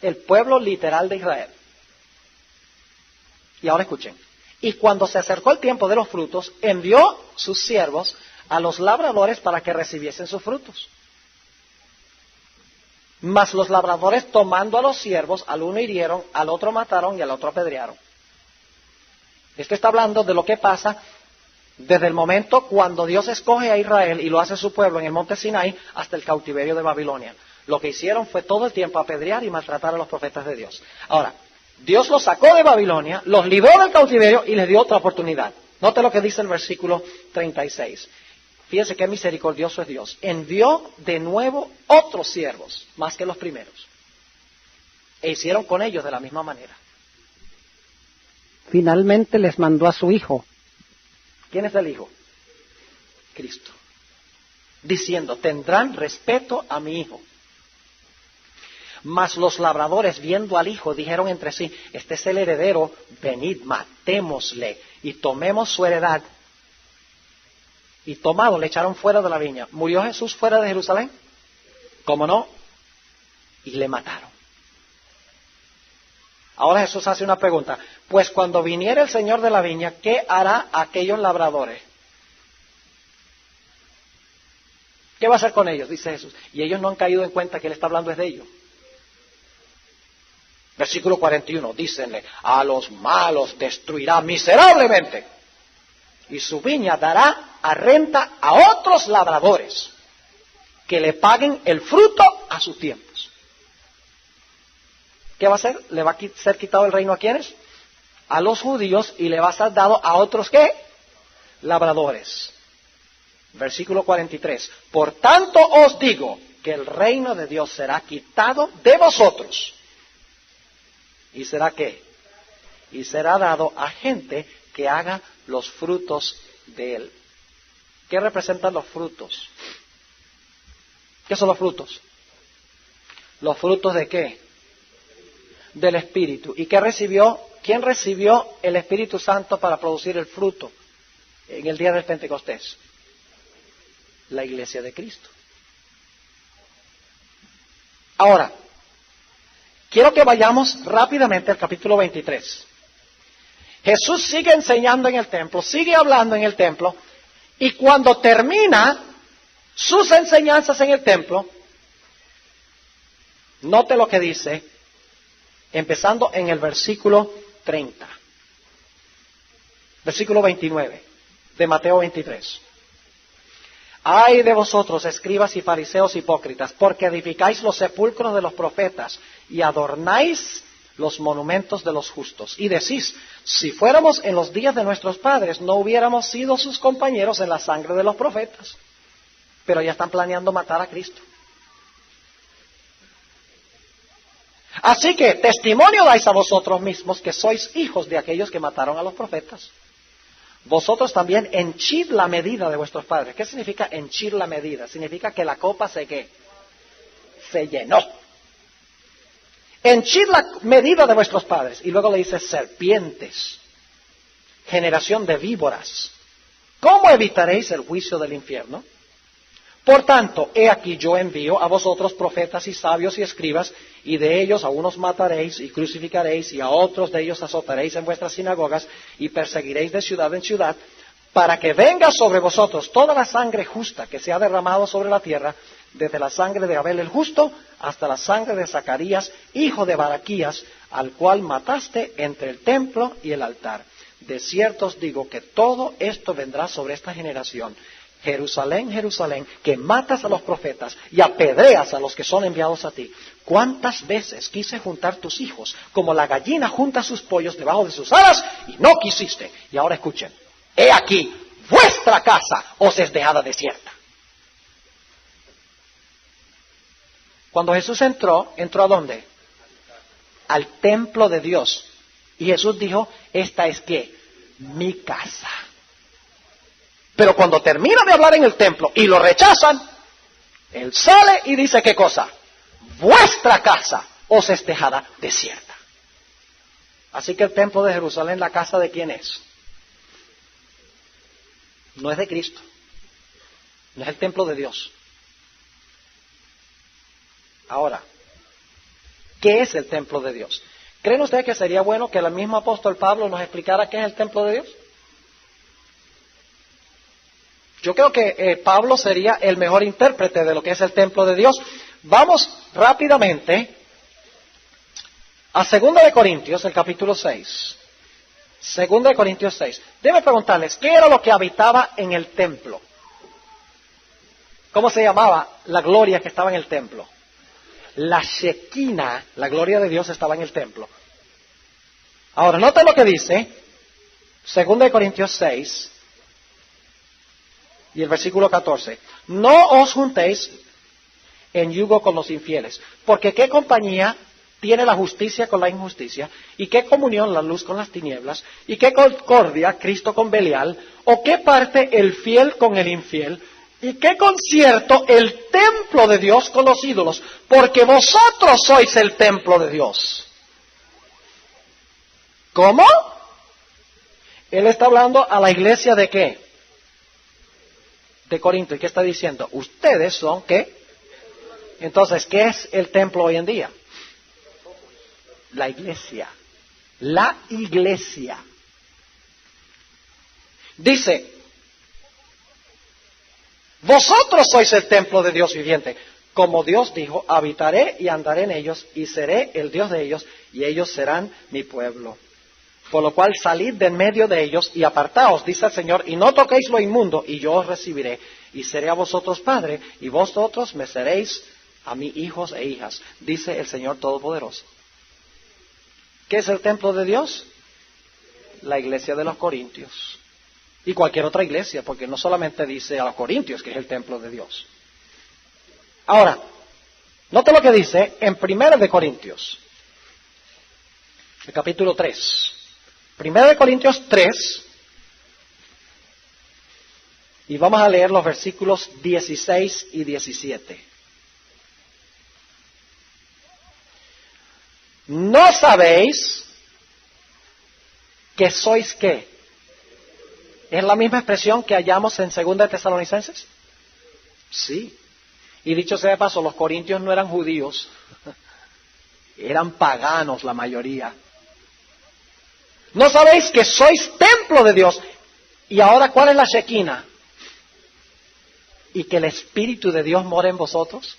El pueblo literal de Israel. Y ahora escuchen. Y cuando se acercó el tiempo de los frutos, envió sus siervos a los labradores para que recibiesen sus frutos. Mas los labradores, tomando a los siervos, al uno hirieron, al otro mataron y al otro apedrearon. Esto está hablando de lo que pasa desde el momento cuando Dios escoge a Israel y lo hace su pueblo en el monte Sinai hasta el cautiverio de Babilonia. Lo que hicieron fue todo el tiempo apedrear y maltratar a los profetas de Dios. Ahora, Dios los sacó de Babilonia, los libró del cautiverio y les dio otra oportunidad. Note lo que dice el versículo 36. Fíjense qué misericordioso es Dios. Envió de nuevo otros siervos, más que los primeros. E hicieron con ellos de la misma manera. Finalmente les mandó a su hijo. ¿Quién es el hijo? Cristo. Diciendo, tendrán respeto a mi hijo. Mas los labradores, viendo al hijo, dijeron entre sí, este es el heredero, venid, matémosle y tomemos su heredad. Y tomado, le echaron fuera de la viña. ¿Murió Jesús fuera de Jerusalén? ¿Cómo no? Y le mataron. Ahora Jesús hace una pregunta. Pues cuando viniere el Señor de la viña, ¿qué hará a aquellos labradores? ¿Qué va a hacer con ellos? Dice Jesús. Y ellos no han caído en cuenta que Él está hablando es de ellos. Versículo 41, dícenle, a los malos destruirá miserablemente, y su viña dará a renta a otros labradores, que le paguen el fruto a sus tiempos. ¿Qué va a hacer? ¿Le va a ser quitado el reino a quiénes? A los judíos, y le va a ser dado a otros, ¿qué? Labradores. Versículo 43, por tanto os digo, que el reino de Dios será quitado de vosotros. ¿Y será qué? Y será dado a gente que haga los frutos de él. ¿Qué representan los frutos? ¿Qué son los frutos? ¿Los frutos de qué? Del Espíritu. ¿Y qué recibió? ¿Quién recibió el Espíritu Santo para producir el fruto en el día del Pentecostés? La iglesia de Cristo. Ahora, quiero que vayamos rápidamente al capítulo 23. Jesús sigue enseñando en el templo, sigue hablando en el templo, y cuando termina sus enseñanzas en el templo, note lo que dice, empezando en el versículo 30. Versículo 29 de Mateo 23. Ay de vosotros, escribas y fariseos hipócritas, porque edificáis los sepulcros de los profetas y adornáis los monumentos de los justos. Y decís, si fuéramos en los días de nuestros padres, no hubiéramos sido sus compañeros en la sangre de los profetas. Pero ya están planeando matar a Cristo. Así que testimonio dais a vosotros mismos que sois hijos de aquellos que mataron a los profetas. Vosotros también henchid la medida de vuestros padres. ¿Qué significa henchir la medida? Significa que la copa se llenó. Henchid la medida de vuestros padres. Y luego le dice, serpientes, generación de víboras, ¿cómo evitaréis el juicio del infierno? Por tanto, he aquí yo envío a vosotros profetas y sabios y escribas, y de ellos a unos mataréis y crucificaréis, y a otros de ellos azotaréis en vuestras sinagogas, y perseguiréis de ciudad en ciudad, para que venga sobre vosotros toda la sangre justa que se ha derramado sobre la tierra, desde la sangre de Abel el justo, hasta la sangre de Zacarías, hijo de Baraquías, al cual mataste entre el templo y el altar. De cierto os digo que todo esto vendrá sobre esta generación. Jerusalén, Jerusalén, que matas a los profetas y apedreas a los que son enviados a ti. ¿Cuántas veces quise juntar tus hijos como la gallina junta sus pollos debajo de sus alas y no quisiste? Y ahora escuchen, he aquí, vuestra casa os es dejada desierta. Cuando Jesús entró ¿a dónde? Al templo de Dios. Y Jesús dijo, esta es ¿qué? Mi casa. Pero cuando termina de hablar en el templo y lo rechazan, Él sale y dice ¿qué cosa? Vuestra casa os es dejada desierta. Así que el templo de Jerusalén, ¿la casa de quién es? No es de Cristo. No es el templo de Dios. Ahora, ¿qué es el templo de Dios? ¿Creen ustedes que sería bueno que el mismo apóstol Pablo nos explicara qué es el templo de Dios? Yo creo que Pablo sería el mejor intérprete de lo que es el templo de Dios. Vamos rápidamente a 2 de Corintios, el capítulo 6. 2 de Corintios 6. Debe preguntarles, ¿qué era lo que habitaba en el templo? ¿Cómo se llamaba la gloria que estaba en el templo? La Shekinah, la gloria de Dios estaba en el templo. Ahora, nota lo que dice 2 de Corintios 6 y el versículo 14. No os juntéis en yugo con los infieles, porque ¿qué compañía tiene la justicia con la injusticia? ¿Y qué comunión la luz con las tinieblas? ¿Y qué concordia Cristo con Belial? ¿O qué parte el fiel con el infiel? ¿Y qué concierto el templo de Dios con los ídolos? Porque vosotros sois el templo de Dios. ¿Cómo? Él está hablando a la iglesia de ¿qué? De Corinto. ¿Y qué está diciendo? Ustedes son ¿qué? Entonces, ¿qué es el templo hoy en día? La iglesia. La iglesia. Dice, vosotros sois el templo de Dios viviente. Como Dios dijo, habitaré y andaré en ellos, y seré el Dios de ellos, y ellos serán mi pueblo. Por lo cual salid de en medio de ellos y apartaos, dice el Señor, y no toquéis lo inmundo, y yo os recibiré, y seré a vosotros padre, y vosotros me seréis a mí hijos e hijas, dice el Señor Todopoderoso. ¿Qué es el templo de Dios? La iglesia de los Corintios. Y cualquier otra iglesia, porque no solamente dice a los Corintios que es el templo de Dios. Ahora, note lo que dice en 1 de Corintios, el capítulo 3. 1 de Corintios 3, y vamos a leer los versículos 16 y 17. ¿No sabéis que sois qué? ¿Es la misma expresión que hallamos en 2 de Tesalonicenses? Sí. Y dicho sea de paso, los corintios no eran judíos, eran paganos la mayoría. ¿No sabéis que sois templo de Dios? Y ahora, ¿cuál es la Shekinah? ¿Y que el Espíritu de Dios mora en vosotros?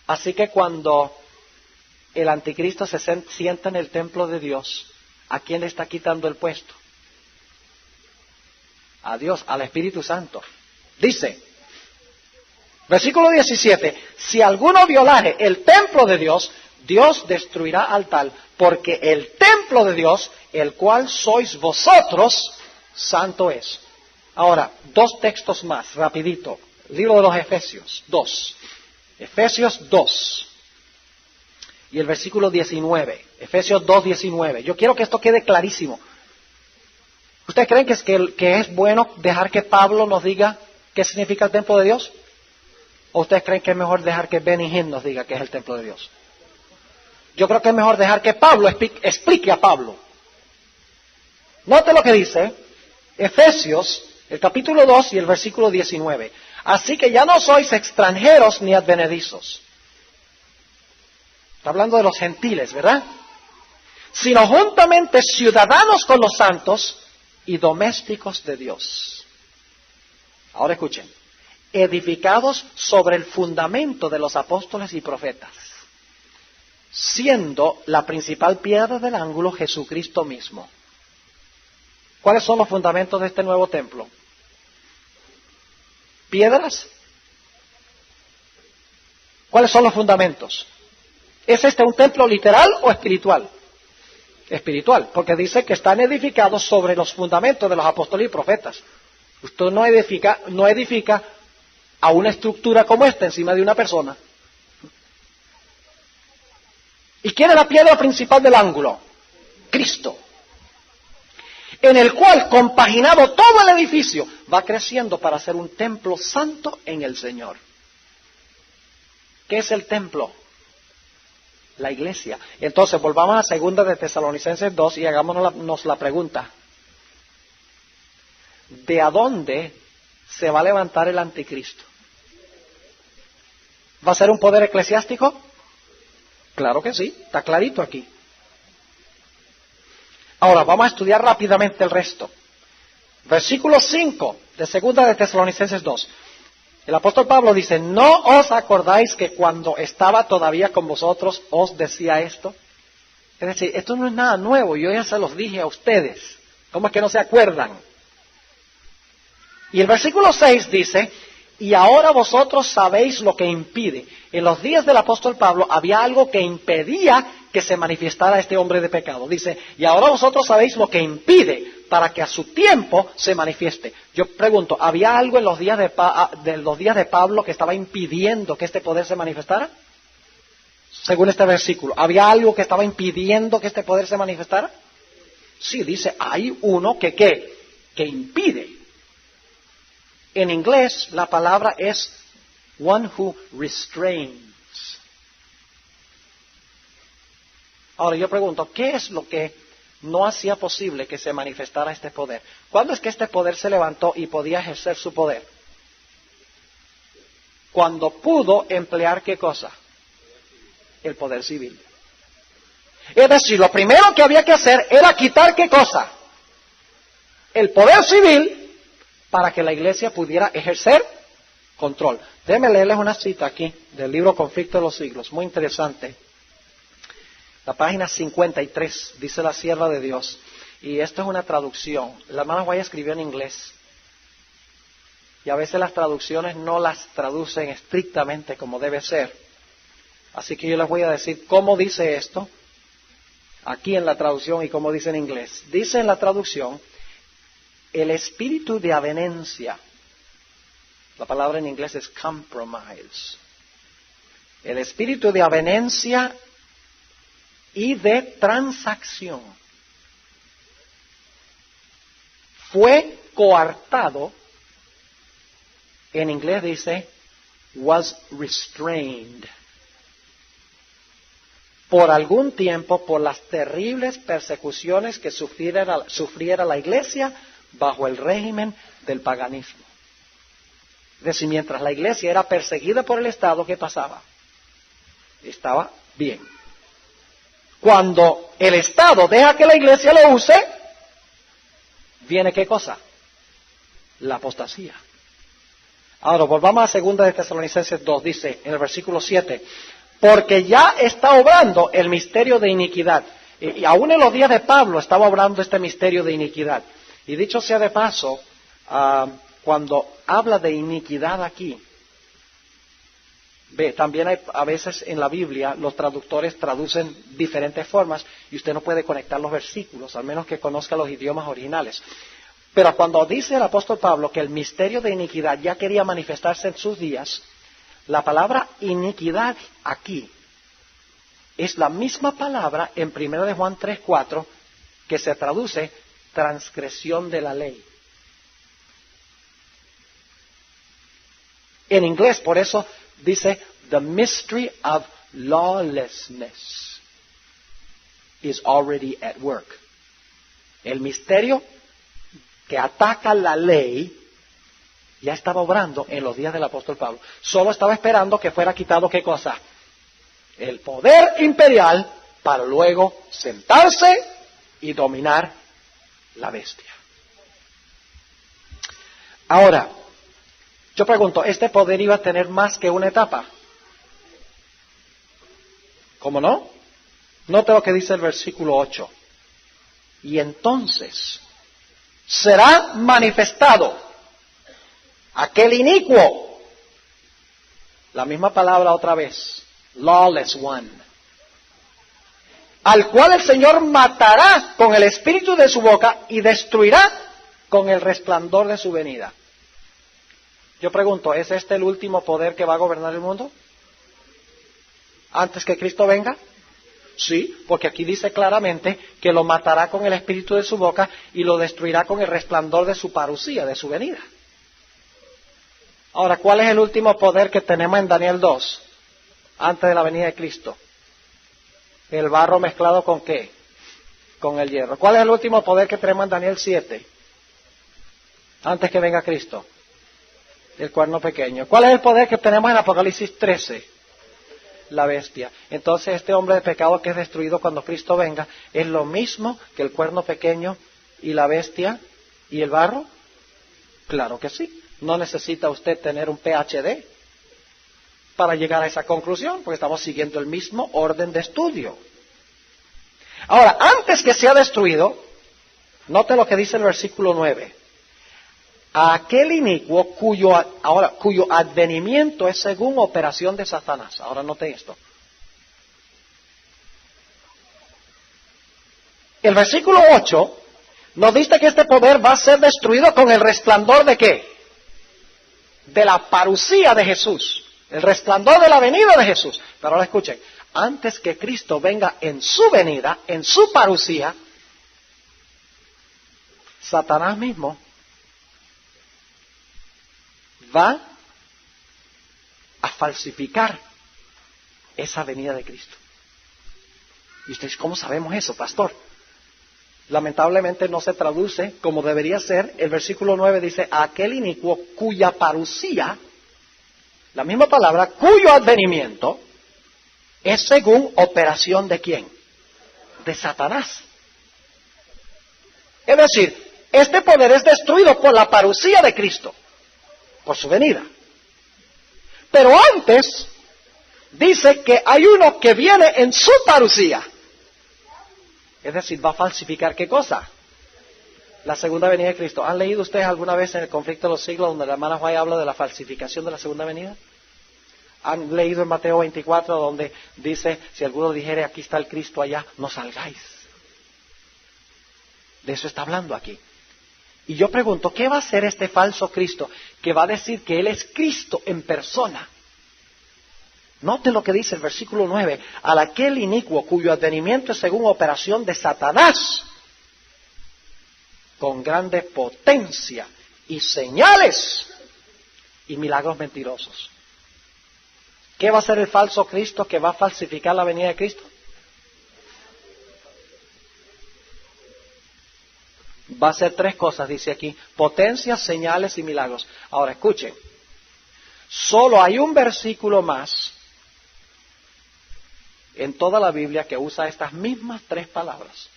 Así que cuando el anticristo se sienta en el templo de Dios, ¿a quién le está quitando el puesto? A Dios, al Espíritu Santo. Dice, versículo 17, si alguno violare el templo de Dios, Dios destruirá al tal, porque el templo de Dios, el cual sois vosotros, santo es. Ahora, dos textos más, rapidito. Libro de los Efesios 2. Efesios 2. Y el versículo 19. Efesios 2, 19. Yo quiero que esto quede clarísimo. ¿Ustedes creen que es bueno dejar que Pablo nos diga qué significa el templo de Dios? ¿O ustedes creen que es mejor dejar que Benny Hinn nos diga qué es el templo de Dios? Yo creo que es mejor dejar que Pablo explique a Pablo. Note lo que dice Efesios, el capítulo 2 y el versículo 19. Así que ya no sois extranjeros ni advenedizos. Está hablando de los gentiles, ¿verdad? Sino juntamente ciudadanos con los santos y domésticos de Dios. Ahora escuchen. Edificados sobre el fundamento de los apóstoles y profetas, siendo la principal piedra del ángulo Jesucristo mismo. ¿Cuáles son los fundamentos de este nuevo templo? ¿Piedras? ¿Cuáles son los fundamentos? ¿Es este un templo literal o espiritual? Espiritual, porque dice que están edificados sobre los fundamentos de los apóstoles y profetas. Usted no edifica a una estructura como esta encima de una persona. ¿Y quién es la piedra principal del ángulo? Cristo. En el cual, compaginado todo el edificio, va creciendo para ser un templo santo en el Señor. ¿Qué es el templo? La iglesia. Entonces, volvamos a 2 de Tesalonicenses 2 y hagámonos la pregunta. ¿De a dónde se va a levantar el anticristo? ¿Va a ser un poder eclesiástico? Claro que sí, está clarito aquí. Ahora, vamos a estudiar rápidamente el resto. Versículo 5 de 2 de Tesalonicenses 2. El apóstol Pablo dice, ¿no os acordáis que cuando estaba todavía con vosotros os decía esto? Es decir, esto no es nada nuevo, yo ya se los dije a ustedes. ¿Cómo es que no se acuerdan? Y el versículo 6 dice, y ahora vosotros sabéis lo que impide. En los días del apóstol Pablo había algo que impedía que se manifestara este hombre de pecado. Dice, y ahora vosotros sabéis lo que impide para que a su tiempo se manifieste. Yo pregunto, ¿había algo en los días de Pablo que estaba impidiendo que este poder se manifestara? Según este versículo, ¿había algo que estaba impidiendo que este poder se manifestara? Sí, dice, hay uno que impide. En inglés la palabra es one who restrains. Ahora yo pregunto, ¿qué es lo que no hacía posible que se manifestara este poder? ¿Cuándo es que este poder se levantó y podía ejercer su poder? Cuando pudo emplear ¿qué cosa? El poder civil. Es decir, lo primero que había que hacer era quitar ¿qué cosa? El poder civil para que la iglesia pudiera ejercer control. Déjenme leerles una cita aquí del libro Conflicto de los Siglos, muy interesante. La página 53, dice la sierva de Dios, y esto es una traducción. La hermana Guaya escribió en inglés, y a veces las traducciones no las traducen estrictamente como debe ser. Así que yo les voy a decir cómo dice esto, aquí en la traducción y cómo dice en inglés. Dice en la traducción, el espíritu de avenencia. La palabra en inglés es compromise. El espíritu de avenencia y de transacción fue coartado. En inglés dice, was restrained. Por algún tiempo, por las terribles persecuciones que sufriera la iglesia bajo el régimen del paganismo. Es decir, mientras la iglesia era perseguida por el Estado, ¿qué pasaba? Estaba bien. Cuando el Estado deja que la iglesia lo use, viene ¿qué cosa? La apostasía. Ahora, volvamos a 2 de Tesalonicenses 2, dice en el versículo 7, porque ya está obrando el misterio de iniquidad. Y aún en los días de Pablo estaba obrando este misterio de iniquidad. Y dicho sea de paso, cuando habla de iniquidad aquí, también hay a veces en la Biblia los traductores traducen diferentes formas y usted no puede conectar los versículos, al menos que conozca los idiomas originales. Pero cuando dice el apóstol Pablo que el misterio de iniquidad ya quería manifestarse en sus días, la palabra iniquidad aquí es la misma palabra en 1 de Juan 3:4 que se traduce transgresión de la ley. En inglés, por eso dice, the mystery of lawlessness is already at work. El misterio que ataca la ley ya estaba obrando en los días del apóstol Pablo. Solo estaba esperando que fuera quitado ¿qué cosa? El poder imperial para luego sentarse y dominar la bestia. Ahora, yo pregunto, ¿este poder iba a tener más que una etapa? ¿Cómo no? Note lo que dice el versículo 8. Y entonces será manifestado aquel inicuo, la misma palabra otra vez, lawless one, al cual el Señor matará con el espíritu de su boca y destruirá con el resplandor de su venida. Yo pregunto, ¿es este el último poder que va a gobernar el mundo? ¿Antes que Cristo venga? Sí, porque aquí dice claramente que lo matará con el espíritu de su boca y lo destruirá con el resplandor de su parusía, de su venida. Ahora, ¿cuál es el último poder que tenemos en Daniel 2? Antes de la venida de Cristo. El barro mezclado ¿con qué? Con el hierro. ¿Cuál es el último poder que tenemos en Daniel 7? Antes que venga Cristo. El cuerno pequeño. ¿Cuál es el poder que tenemos en Apocalipsis 13? La bestia. Entonces este hombre de pecado que es destruido cuando Cristo venga, ¿es lo mismo que el cuerno pequeño y la bestia y el barro? Claro que sí. No necesita usted tener un PhD para llegar a esa conclusión, porque estamos siguiendo el mismo orden de estudio. Ahora, antes que sea destruido, note lo que dice el versículo 9. A aquel inicuo cuyo advenimiento es según operación de Satanás. Ahora note esto. El versículo 8 nos dice que este poder va a ser destruido con el resplandor ¿de qué? De la parusía de Jesús. El resplandor de la venida de Jesús. Pero ahora escuchen, antes que Cristo venga en su venida, en su parusía, Satanás mismo va a falsificar esa venida de Cristo. Y ustedes, ¿cómo sabemos eso, pastor? Lamentablemente no se traduce como debería ser. El versículo 9 dice, a aquel inicuo cuya parusía, la misma palabra, cuyo advenimiento es según operación de quién? de Satanás. Es decir, este poder es destruido por la parucía de Cristo, por su venida. Pero antes, dice que hay uno que viene en su parucía. Es decir, va a falsificar ¿qué cosa? La segunda venida de Cristo. ¿Han leído ustedes alguna vez en el conflicto de los siglos donde la hermana White habla de la falsificación de la segunda venida? ¿Han leído en Mateo 24 donde dice, si alguno dijere aquí está el Cristo allá, no salgáis? De eso está hablando aquí. Y yo pregunto, ¿qué va a hacer este falso Cristo que va a decir que Él es Cristo en persona? Note lo que dice el versículo 9. Al aquel inicuo cuyo advenimiento es según operación de Satanás, con grande potencia y señales y milagros mentirosos. ¿Qué va a hacer el falso Cristo que va a falsificar la venida de Cristo? Va a hacer tres cosas, dice aquí: potencias, señales y milagros. Ahora escuchen, solo hay un versículo más en toda la Biblia que usa estas mismas tres palabras.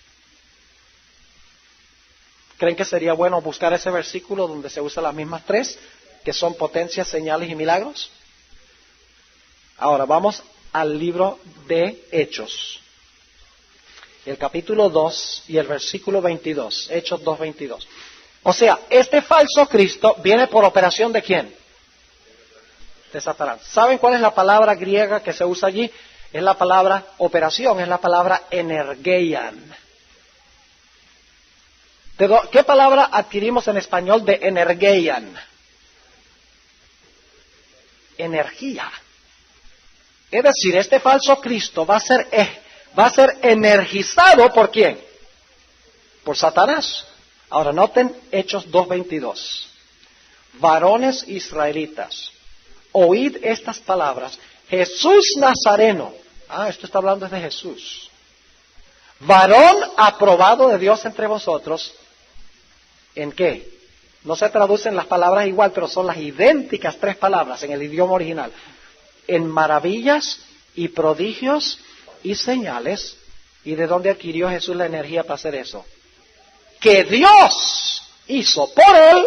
¿Creen que sería bueno buscar ese versículo donde se usan las mismas tres, que son potencias, señales y milagros? Ahora vamos al libro de Hechos, el capítulo 2 y el versículo 22, Hechos 2:22. O sea, este falso Cristo viene por operación ¿de quién? De Satanás. ¿Saben cuál es la palabra griega que se usa allí? Es la palabra operación, es la palabra energeian. ¿Qué palabra adquirimos en español de energeian? Energía. Es decir, este falso Cristo va a ser energizado ¿por quién? Por Satanás. Ahora noten Hechos 2:22. Varones israelitas, oíd estas palabras. Jesús Nazareno. Esto está hablando de Jesús. Varón aprobado de Dios entre vosotros. ¿En qué? No se traducen las palabras igual, pero son las idénticas tres palabras en el idioma original. En maravillas y prodigios y señales. ¿Y de dónde adquirió Jesús la energía para hacer eso? Que Dios hizo por Él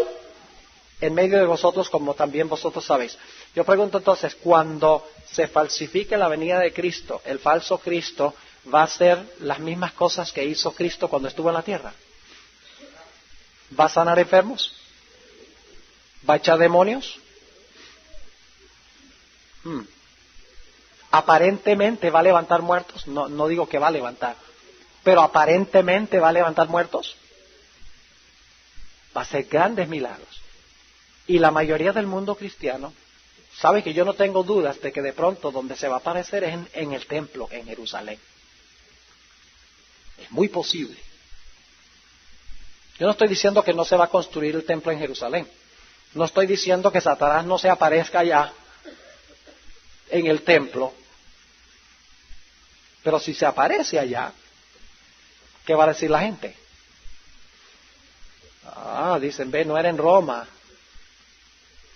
en medio de vosotros, como también vosotros sabéis. Yo pregunto entonces, cuando se falsifique la venida de Cristo, el falso Cristo va a hacer las mismas cosas que hizo Cristo cuando estuvo en la tierra. ¿Va a sanar enfermos? ¿Va a echar demonios? Aparentemente va a levantar muertos. No digo que va a levantar, pero aparentemente va a levantar muertos. Va a hacer grandes milagros. Y la mayoría del mundo cristiano sabe que yo no tengo dudas de que de pronto donde se va a aparecer es en el templo, en Jerusalén. Es muy posible. Yo no estoy diciendo que no se va a construir el templo en Jerusalén. No estoy diciendo que Satanás no se aparezca allá en el templo. Pero si se aparece allá, ¿qué va a decir la gente? Dicen, no era en Roma,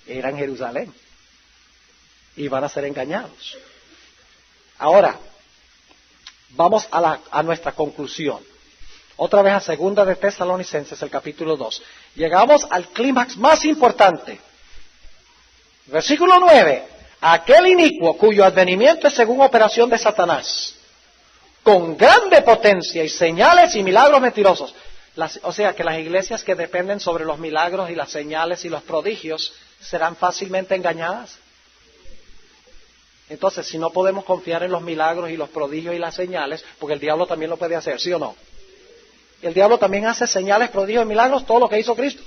era en Jerusalén. Y van a ser engañados. Ahora, vamos a nuestra conclusión. Otra vez a segunda de Tesalonicenses, el capítulo 2. Llegamos al clímax más importante. Versículo 9. Aquel inicuo cuyo advenimiento es según operación de Satanás, con grande potencia y señales y milagros mentirosos. O sea que las iglesias que dependen sobre los milagros y las señales y los prodigios serán fácilmente engañadas. Entonces, si no podemos confiar en los milagros y los prodigios y las señales, porque el diablo también lo puede hacer, ¿sí o no? El diablo también hace señales, prodigios y milagros, todo lo que hizo Cristo.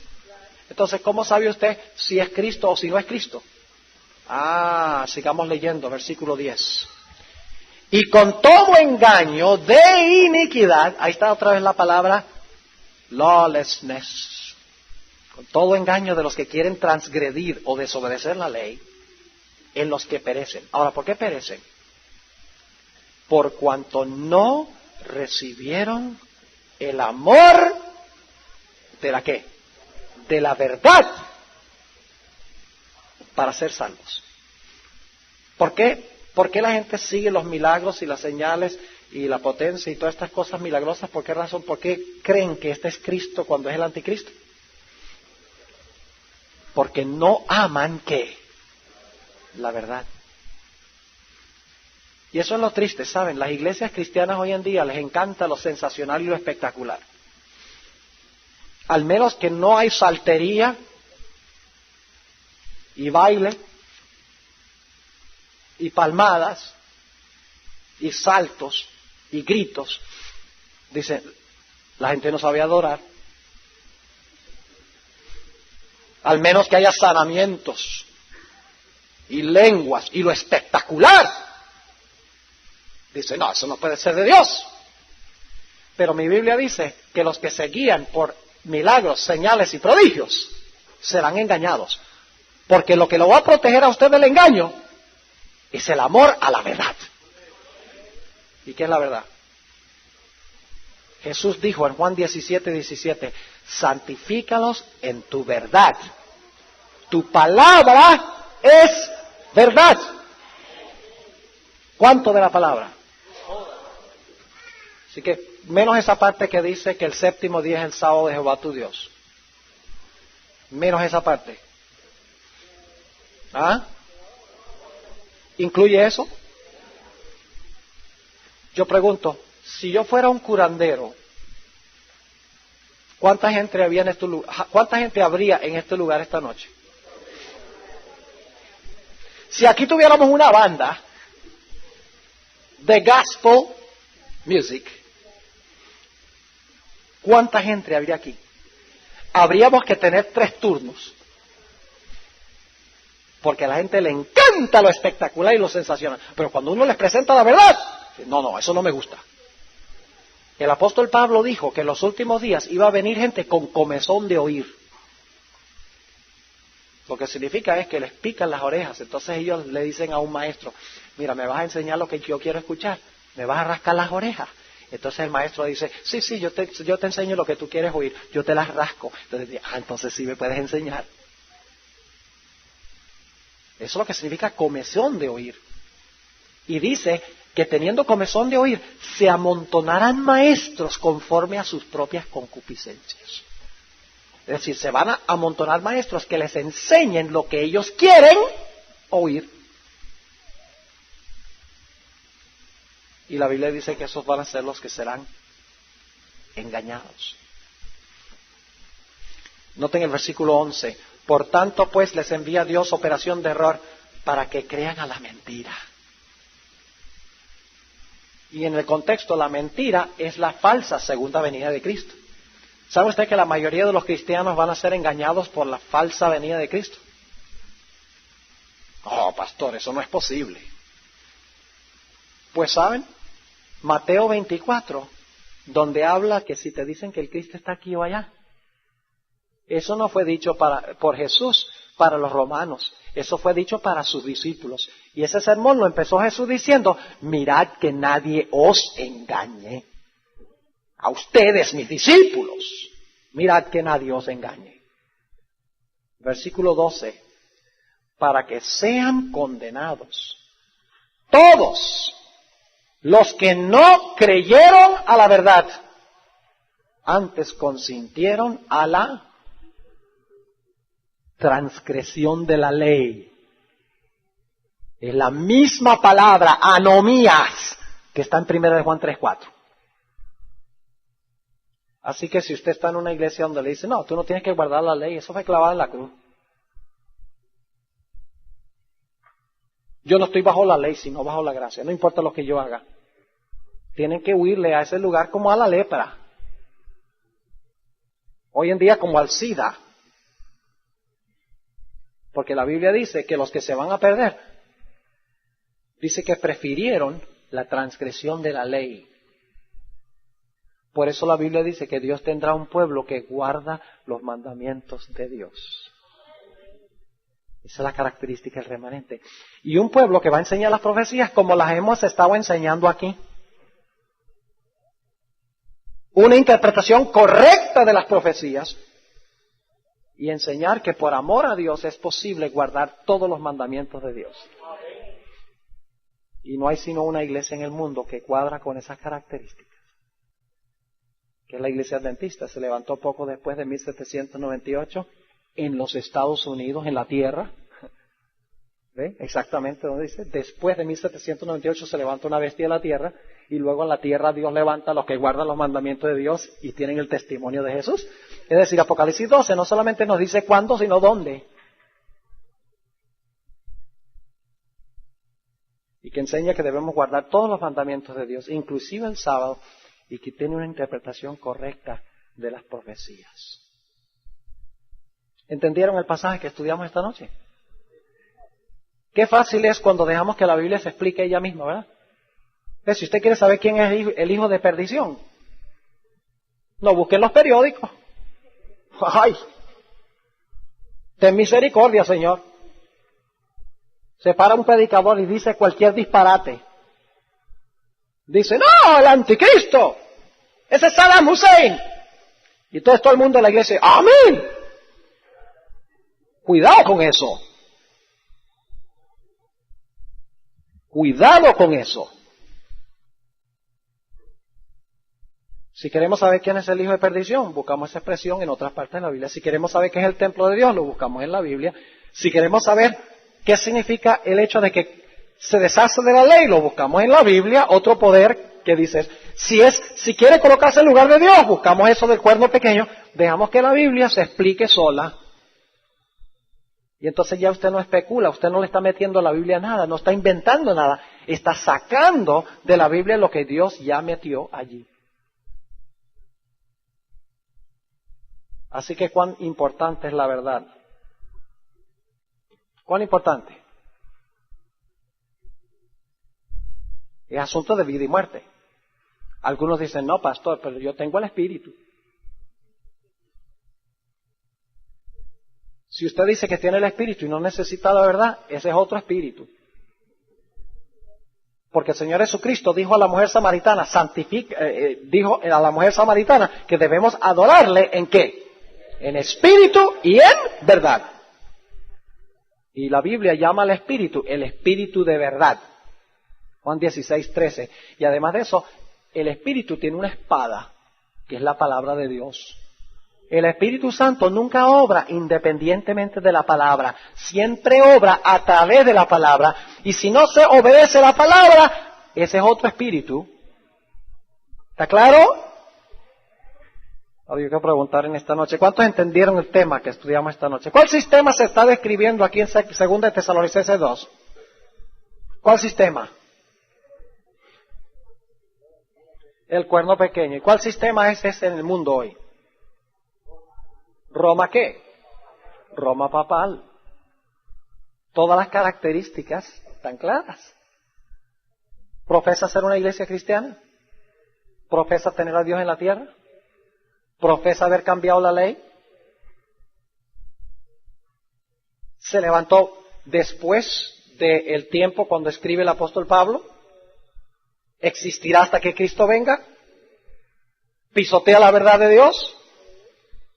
Entonces, ¿cómo sabe usted si es Cristo o si no es Cristo? Sigamos leyendo, versículo 10. Y con todo engaño de iniquidad, ahí está otra vez la palabra lawlessness, con todo engaño de los que quieren transgredir o desobedecer la ley, en los que perecen. Ahora, ¿por qué perecen? Por cuanto no recibieron el amor de la ¿qué? De la verdad para ser salvos. ¿Por qué? ¿Por qué la gente sigue los milagros y las señales y la potencia y todas estas cosas milagrosas. ¿Por qué razón? ¿Por qué creen que este es Cristo cuando es el anticristo? Porque no aman, ¿qué? La verdad. Y eso es lo triste, ¿saben? Las iglesias cristianas hoy en día les encanta lo sensacional y lo espectacular. Al menos que no hay saltería y baile y palmadas y saltos y gritos. Dicen, la gente no sabe adorar. Al menos que haya sanamientos y lenguas y lo espectacular. Dice, no, eso no puede ser de Dios. Pero mi Biblia dice que los que se guían por milagros, señales y prodigios serán engañados. Porque lo que lo va a proteger a usted del engaño es el amor a la verdad. ¿Y qué es la verdad? Jesús dijo en Juan 17:17, santifícalos en tu verdad. Tu palabra es verdad. ¿Cuánto de la palabra? Así que menos esa parte que dice que el séptimo día es el sábado de Jehová tu Dios. Menos esa parte. ¿Ah? ¿Incluye eso? Yo pregunto, si yo fuera un curandero, ¿cuánta gente habría en este lugar esta noche? Si aquí tuviéramos una banda de gospel music, ¿cuánta gente habría aquí? Habríamos que tener 3 turnos. Porque a la gente le encanta lo espectacular y lo sensacional. Pero cuando uno les presenta la verdad, no, eso no me gusta. El apóstol Pablo dijo que en los últimos días iba a venir gente con comezón de oír. Lo que significa es que les pican las orejas. Entonces ellos le dicen a un maestro, mira, me vas a enseñar lo que yo quiero escuchar. Me vas a rascar las orejas. Entonces el maestro dice, sí, yo te enseño lo que tú quieres oír. Yo te las rasco. Entonces, entonces sí me puedes enseñar. Eso es lo que significa comezón de oír. Y dice que teniendo comezón de oír, se amontonarán maestros conforme a sus propias concupiscencias. Es decir, se van a amontonar maestros que les enseñen lo que ellos quieren oír. Y la Biblia dice que esos van a ser los que serán engañados. Noten el versículo 11. Por tanto, pues, les envía Dios operación de error para que crean a la mentira. Y en el contexto, la mentira es la falsa segunda venida de Cristo. ¿Sabe usted que la mayoría de los cristianos van a ser engañados por la falsa venida de Cristo? Oh, pastor, eso no es posible. Pues, ¿saben? Mateo 24, donde habla que si te dicen que el Cristo está aquí o allá, eso no fue dicho por Jesús para los romanos, eso fue dicho para sus discípulos. Y ese sermón lo empezó Jesús diciendo, mirad que nadie os engañe. A ustedes, mis discípulos, mirad que nadie os engañe. Versículo 12, para que sean condenados todos los que no creyeron a la verdad, antes consintieron a la transgresión de la ley. Es la misma palabra, anomías, que está en 1 Juan 3:4. Así que si usted está en una iglesia donde le dice, no, tú no tienes que guardar la ley, eso fue clavado en la cruz. Yo no estoy bajo la ley, sino bajo la gracia, no importa lo que yo haga. Tienen que huirle a ese lugar como a la lepra. Hoy en día como al SIDA. Porque la Biblia dice que los que se van a perder, dice que prefirieron la transgresión de la ley. Por eso la Biblia dice que Dios tendrá un pueblo que guarda los mandamientos de Dios. Esa es la característica del remanente. Y un pueblo que va a enseñar las profecías como las hemos estado enseñando aquí. Una interpretación correcta de las profecías. Y enseñar que por amor a Dios es posible guardar todos los mandamientos de Dios. Y no hay sino una iglesia en el mundo que cuadra con esas características, que es la iglesia adventista. Se levantó poco después de 1798 en los Estados Unidos, en la tierra. ¿Ve? Exactamente donde dice, después de 1798 se levanta una bestia de la tierra, y luego en la tierra Dios levanta a los que guardan los mandamientos de Dios y tienen el testimonio de Jesús. Es decir, Apocalipsis 12 no solamente nos dice cuándo, sino dónde. Y que enseña que debemos guardar todos los mandamientos de Dios, inclusive el sábado, y que tiene una interpretación correcta de las profecías. ¿Entendieron el pasaje que estudiamos esta noche? Qué fácil es cuando dejamos que la Biblia se explique ella misma, ¿verdad? Si usted quiere saber quién es el hijo de perdición, no busque en los periódicos. ¡Ay! Ten misericordia, Señor. Se para un predicador y dice cualquier disparate. Dice, ¡no, el anticristo! ¡Ese es Saddam Hussein! Y todo el mundo en la iglesia, ¡amén! Cuidado con eso. Cuidado con eso. Si queremos saber quién es el hijo de perdición, buscamos esa expresión en otras partes de la Biblia. Si queremos saber qué es el templo de Dios, lo buscamos en la Biblia. Si queremos saber qué significa el hecho de que se deshace de la ley, lo buscamos en la Biblia. Otro poder que dice, si quiere colocarse en lugar de Dios, buscamos eso del cuerno pequeño. Dejamos que la Biblia se explique sola. Y entonces ya usted no especula, usted no le está metiendo a la Biblia nada, no está inventando nada, está sacando de la Biblia lo que Dios ya metió allí. Así que cuán importante es la verdad. ¿Cuán importante? Es asunto de vida y muerte. Algunos dicen, no, pastor, pero yo tengo el Espíritu. Si usted dice que tiene el Espíritu y no necesita la verdad, ese es otro espíritu. Porque el Señor Jesucristo dijo a la mujer samaritana, dijo a la mujer samaritana que debemos adorarle ¿en qué? En espíritu y en verdad. Y la Biblia llama al espíritu el espíritu de verdad. Juan 16:13. Y además de eso, el espíritu tiene una espada, que es la palabra de Dios. El Espíritu Santo nunca obra independientemente de la palabra, siempre obra a través de la palabra, y si no se obedece la palabra, ese es otro espíritu. ¿Está claro? Ahora yo quiero preguntar en esta noche, ¿cuántos entendieron el tema que estudiamos esta noche? ¿Cuál sistema se está describiendo aquí en 2 Tesalonicenses 2? ¿Cuál sistema? El cuerno pequeño. ¿Y cuál sistema es ese en el mundo hoy? ¿Roma qué? Roma papal. Todas las características están claras. ¿Profesa ser una iglesia cristiana? ¿Profesa tener a Dios en la tierra? ¿Profesa haber cambiado la ley? ¿Se levantó después del tiempo cuando escribe el apóstol Pablo? ¿Existirá hasta que Cristo venga? ¿Pisotea la verdad de Dios?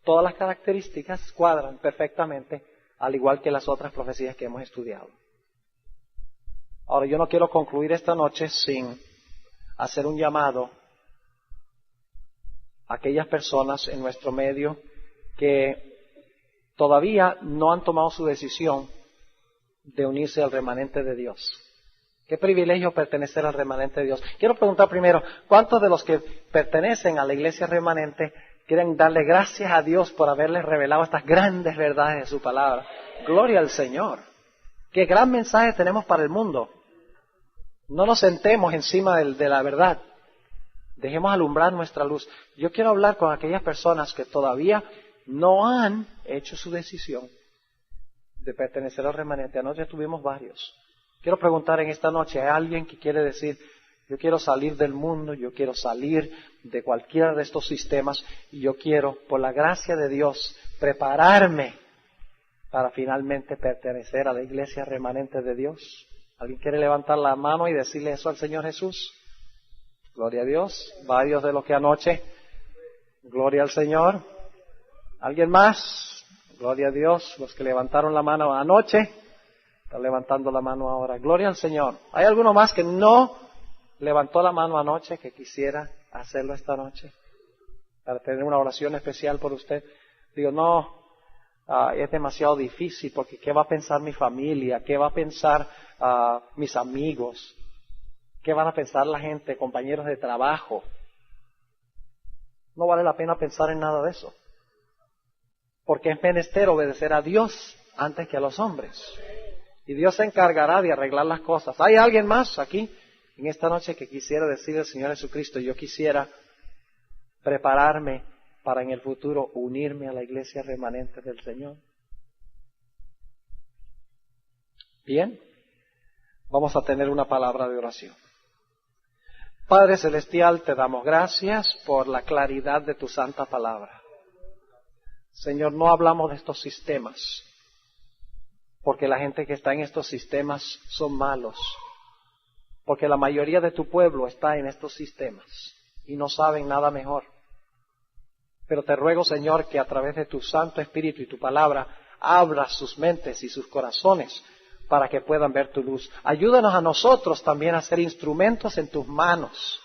Todas las características cuadran perfectamente, al igual que las otras profecías que hemos estudiado. Ahora, yo no quiero concluir esta noche sin hacer un llamado a aquellas personas en nuestro medio que todavía no han tomado su decisión de unirse al remanente de Dios. Qué privilegio pertenecer al remanente de Dios. Quiero preguntar primero, ¿cuántos de los que pertenecen a la iglesia remanente quieren darle gracias a Dios por haberles revelado estas grandes verdades de su palabra? Gloria al Señor. Qué gran mensaje tenemos para el mundo. No nos sentemos encima de la verdad. Dejemos alumbrar nuestra luz. Yo quiero hablar con aquellas personas que todavía no han hecho su decisión de pertenecer al remanente. Anoche tuvimos varios. Quiero preguntar en esta noche, ¿hay alguien que quiere decir, yo quiero salir del mundo, yo quiero salir de cualquiera de estos sistemas y yo quiero, por la gracia de Dios, prepararme para finalmente pertenecer a la iglesia remanente de Dios? ¿Alguien quiere levantar la mano y decirle eso al Señor Jesús? Gloria a Dios. Varios de los que anoche. Gloria al Señor. ¿Alguien más? Gloria a Dios. Los que levantaron la mano anoche. Está levantando la mano ahora. Gloria al Señor. ¿Hay alguno más que no levantó la mano anoche que quisiera hacerlo esta noche? Para tener una oración especial por usted. Digo, no, es demasiado difícil porque ¿qué va a pensar mi familia? ¿Qué va a pensar mis amigos? ¿Qué van a pensar la gente, compañeros de trabajo? No vale la pena pensar en nada de eso. Porque es menester obedecer a Dios antes que a los hombres. Y Dios se encargará de arreglar las cosas. ¿Hay alguien más aquí en esta noche que quisiera decir al Señor Jesucristo, yo quisiera prepararme para en el futuro unirme a la iglesia remanente del Señor? Bien, vamos a tener una palabra de oración. Padre Celestial, te damos gracias por la claridad de tu santa palabra. Señor, no hablamos de estos sistemas, porque la gente que está en estos sistemas son malos, porque la mayoría de tu pueblo está en estos sistemas y no saben nada mejor. Pero te ruego, Señor, que a través de tu Santo Espíritu y tu palabra abras sus mentes y sus corazones para que puedan ver tu luz. Ayúdanos a nosotros también a ser instrumentos en tus manos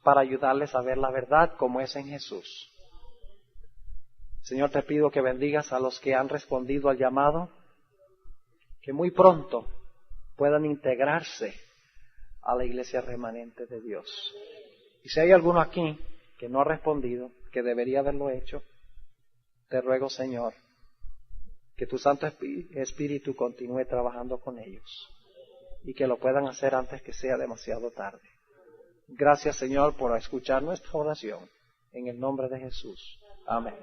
para ayudarles a ver la verdad como es en Jesús. Señor, te pido que bendigas a los que han respondido al llamado, que muy pronto puedan integrarse a la iglesia remanente de Dios. Y si hay alguno aquí que no ha respondido, que debería haberlo hecho, te ruego, Señor, que tu Santo Espíritu continúe trabajando con ellos y que lo puedan hacer antes que sea demasiado tarde. Gracias, Señor, por escuchar nuestra oración. En el nombre de Jesús. Amén.